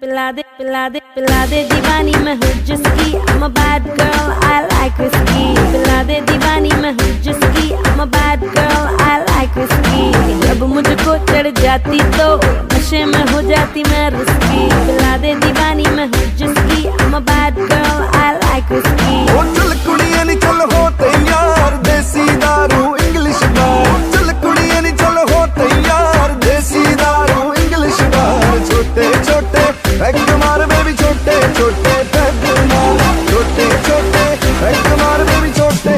पिला दे पिला दे पिला दे दीवानी मैं हूँ जिसकी, I'm a bad girl, I like whiskey। पिला दे दीवानी मैं हूँ जिसकी, I'm a bad girl, I like whiskey। जब मुझको चढ़ जाती तो नशे में हो जाती मैं रिस्की। पिला दे दीवानी मैं हूँ जिसकी, I'm a bad girl, I like whiskey। ओ चल कुड़ियां नी चल हो तैयार, देसी दारू इंग्लिश बार। चल कुड़ियां नी चल हो तैयार, देसी दारू इंग्लिश बार। छोटे छोटे पैग मार बेबी, छोटे छोटे पैग मार, छोटे छोटे पैग मार बेबी, छोटे।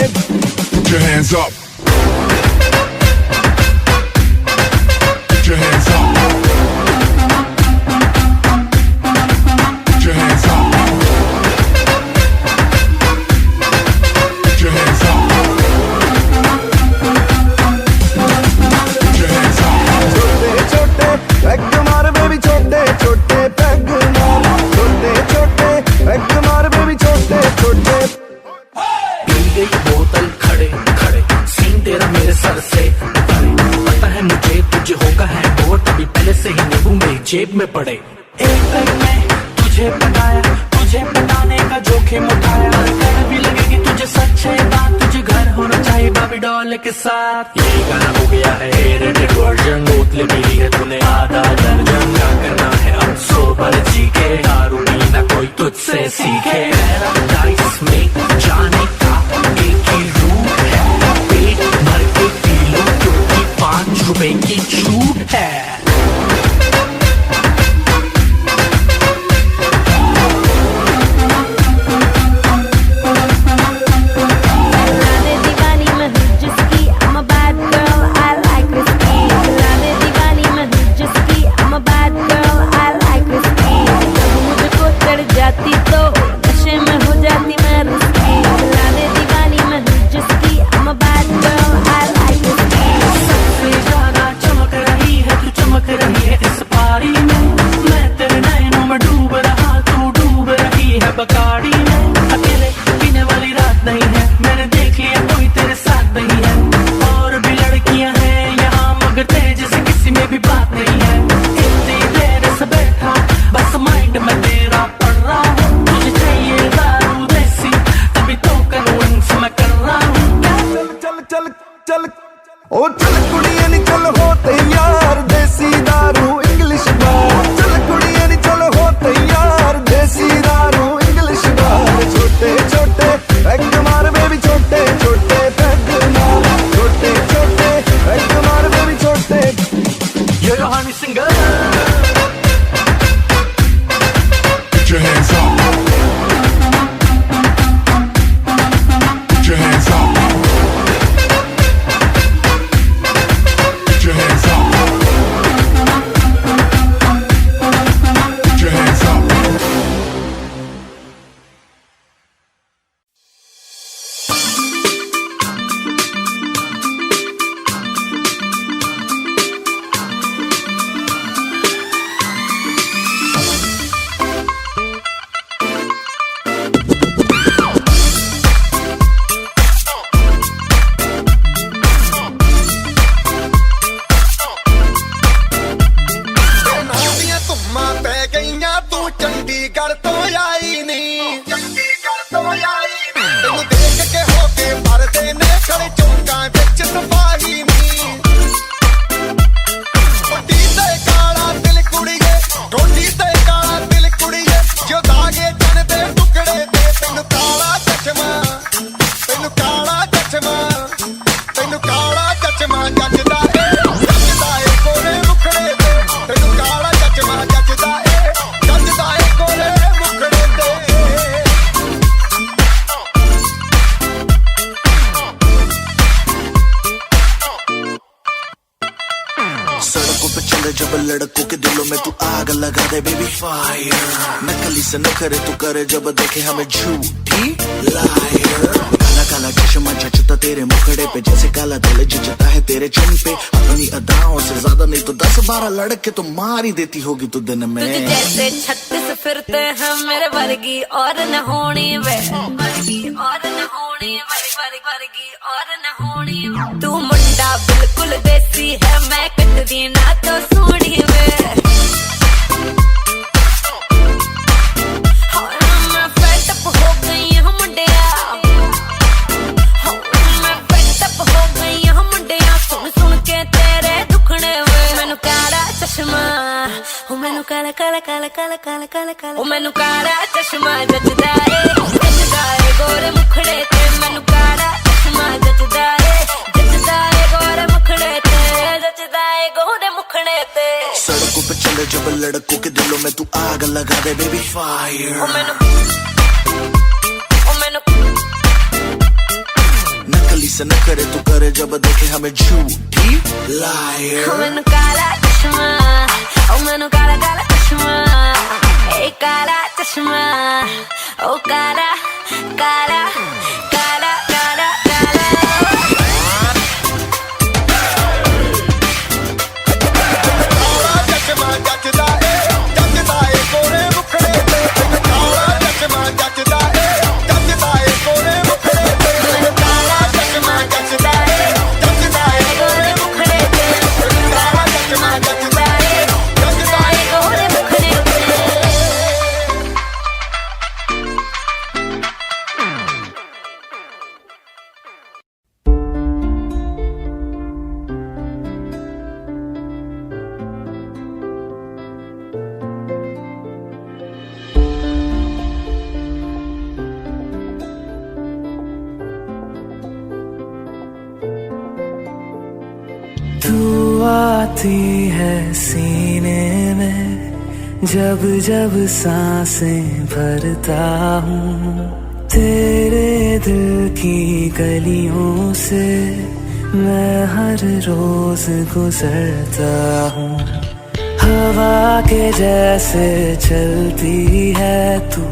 Put your hands up. Put your hands up. Put your hands up. Put your hands up. Put your hands up. छोटे छोटे पैग मार बेबी, छोटे छोटे पैग मार, छोटे छोटे पैग मार बेबी, छोटे छोटे। पी गई बोतल खड़े खड़े, सीन तेरा मेरे सर से परे। पता है मुझे तुझे होगा है वो, तभी पहले से ही नींबू मेरी जेब में पड़े। एक पैग में तुझे पटाया, तुझे पटाने का जोखिम उठाया। कर भी लगेगी तुझे सच्चे बात, तुझे घर होना चाहिए बेबी डॉल के साथ। ये गाना हो गया है रेटेड वर्जन, बोतलें पी है तूने आधा दर्जन। क्या करना है अब सोबर जी के, दारू पीना कोई तुझसे सीखे। पैराडाइज में जाने का एक ही रूट है, पेट भर के पी लो क्योंकि 5 दिलों में तू आग लगा दे बेबी फायर, नकली से न करे तू करे जब देखे हमें झूठी लायर। काला काला चश्मा जचता तेरे मुखड़े पे जैसे काला दिल जचता है तेरे चुन पे, अपनी अदाओं से ज्यादा नहीं तो 10-12 लड़के तो मार ही देती होगी तू दिन में। तुझे जैसे 36 फिरते हैं मेरे वर्गी और न होनी वे, वर्गी और न होनी वर्गी और न होनी। तू मुंडा बिल्कुल देसी है, मैं कटदी ना तो सोनी वे। मैं फेड अप हो गई हूं मुंडिया, मैं फेड अप हो गई हूं मुंडिया, सुन सुन के तेरे दुखने वे। मैनू काला चश्मा, ओ मैनू काला काला काला काला काला काला काला, ओ मैनू काला चश्मा जचदा है गोरे मुखड़े ते। मैनू काला चश्मा जचदा है गोरे मुखड़े ते, जचदा है गोरे मुखड़े ते। सड़कों पे चले जब लड़कों के दिलों में तू आग लगा दे बेबी फायर, ओ मैनू नकली से न करे तू करे जब देखे हमें झूठी लायर। ओ मैनू काला चश्मा, ओ मैनू काला काला चश्मा, ए काला चश्मा, ओ काला काला काला काला काला। चश्मा जचदा है गोरे मुखड़े पे, काला चश्मा जचदा है गोरे मुखड़े पे। मैनू काला चश्मा जचदा है गोरे मुखड़े पे, काला चश्मा जचदा है गोरे मुखड़े पे। तू आती है सीने में जब जब सांसें भरता हूँ, तेरे दिल की गलियों से मैं हर रोज गुजरता हूँ। हवा के जैसे चलती है तू,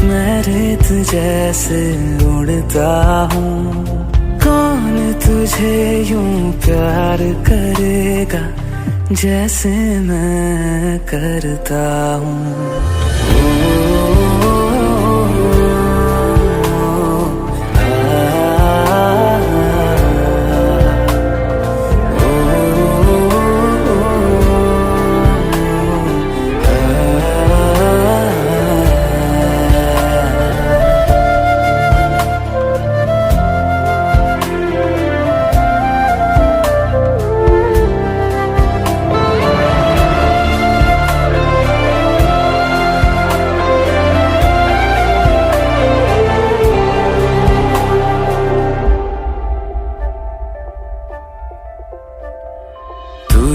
मैं रेत जैसे उड़ता हूँ। कौन तुझे यूं प्यार करेगा जैसे मैं करता हूँ।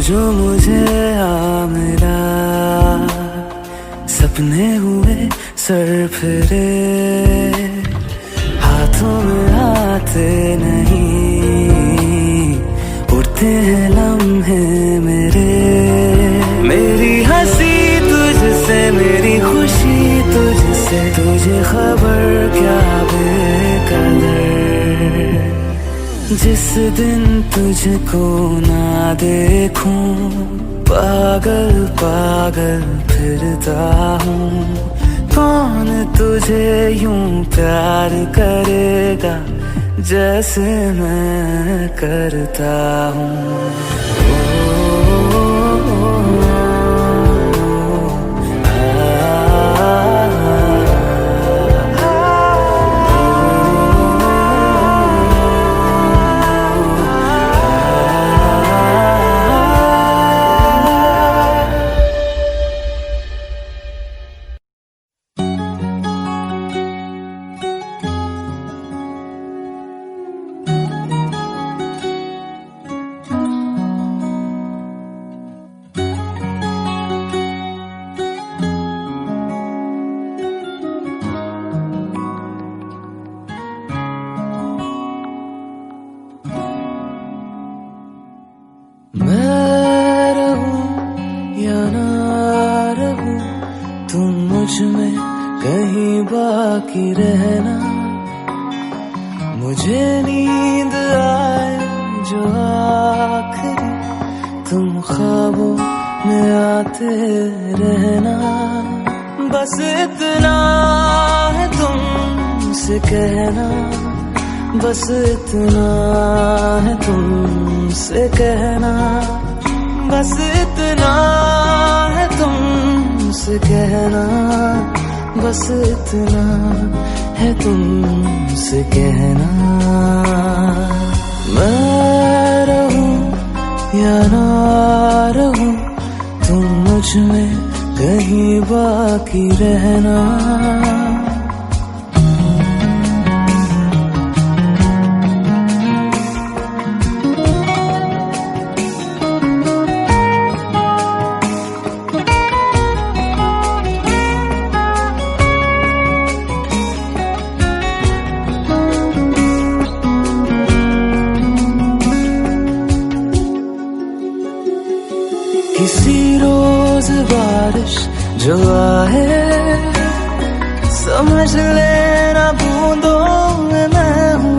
जो मुझे आ मिला, सपने हुए सर फिरे, हाथों में आते नहीं, उड़ते हैं लम्हे मेरे। मेरी हंसी तुझसे, मेरी खुशी तुझसे, तुझे खबर क्या बेकदर। जिस दिन तुझको ना देखूं, पागल पागल फिरता हूँ। कौन तुझे यूं प्यार करेगा जैसे मैं करता हूँ। बाकी रहना, मुझे नींद आए जो आखिरी तुम ख्वाबों में आते रहना। बस इतना है तुमसे कहना, बस इतना है तुमसे कहना, बस इतना है तुमसे कहना, बस इतना है तुमसे कहना। मैं रहूं या ना रहूं, तुम मुझ में कहीं बाकी रहना। किसी रोज बारिश जो आए, समझ लेना बूंदों में मैं हूँ।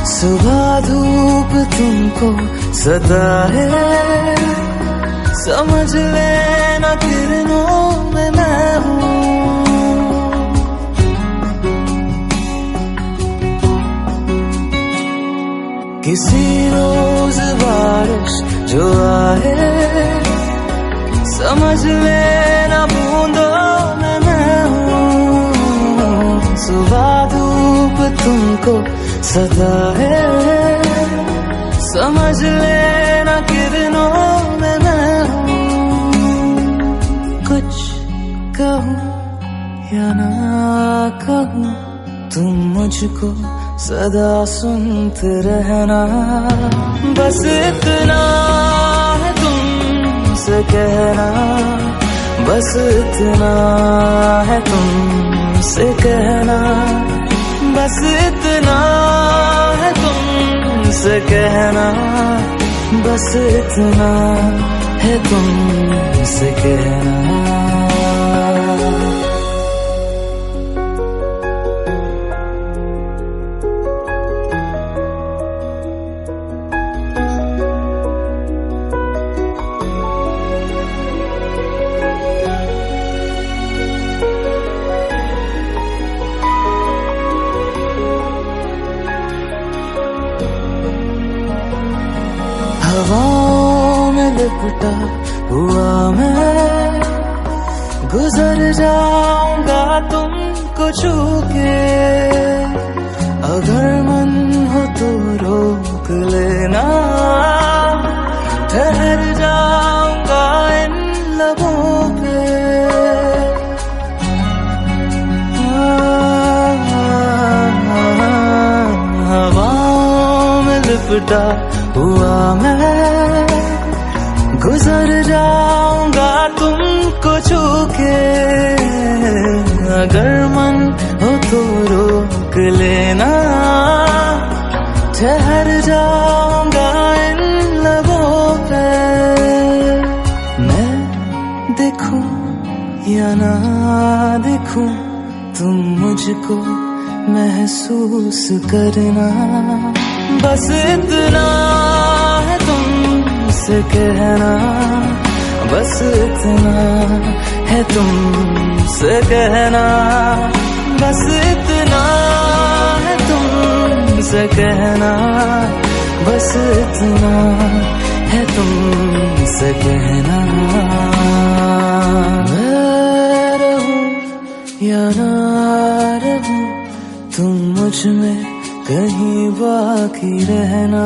सुबह धूप तुमको सदा है, समझ लेना किरणों में मैं हूँ। किसी रोज बारिश जो आए, समझ लेना बूंदों में मैं हूँ। सुबह धूप तुमको सदा है, समझ लेना किरणों में मैं हूँ। कुछ कहूँ या ना कहूँ, तुम मुझको सदा सुनते रहना। बस इतना है तुमसे कहना, बस इतना है तुमसे कहना, बस इतना है तुमसे कहना, बस इतना है तुमसे कहना। हवाओं में लिपटा हुआ मैं, गुजर जाऊंगा तुमको छू के। अगर मन हो तो रोक लेना, ठहर जाऊंगा इन लबों पे। हवाओं में लिपटा हुआ मैं, गुजर जाऊंगा तुमको छू के। अगर मन हो तो रोक लेना, ठहर जाऊंगा इन लबों पे। मैं देखूं या ना देखूं, तुम मुझको महसूस करना। बस इतना है तुमसे कहना, बस इतना है तुमसे कहना, बस इतना है तुमसे कहना, बस इतना है तुमसे कहना। मैं रहूं या ना रहूं, तुम मुझ में कहीं बाकी रहना।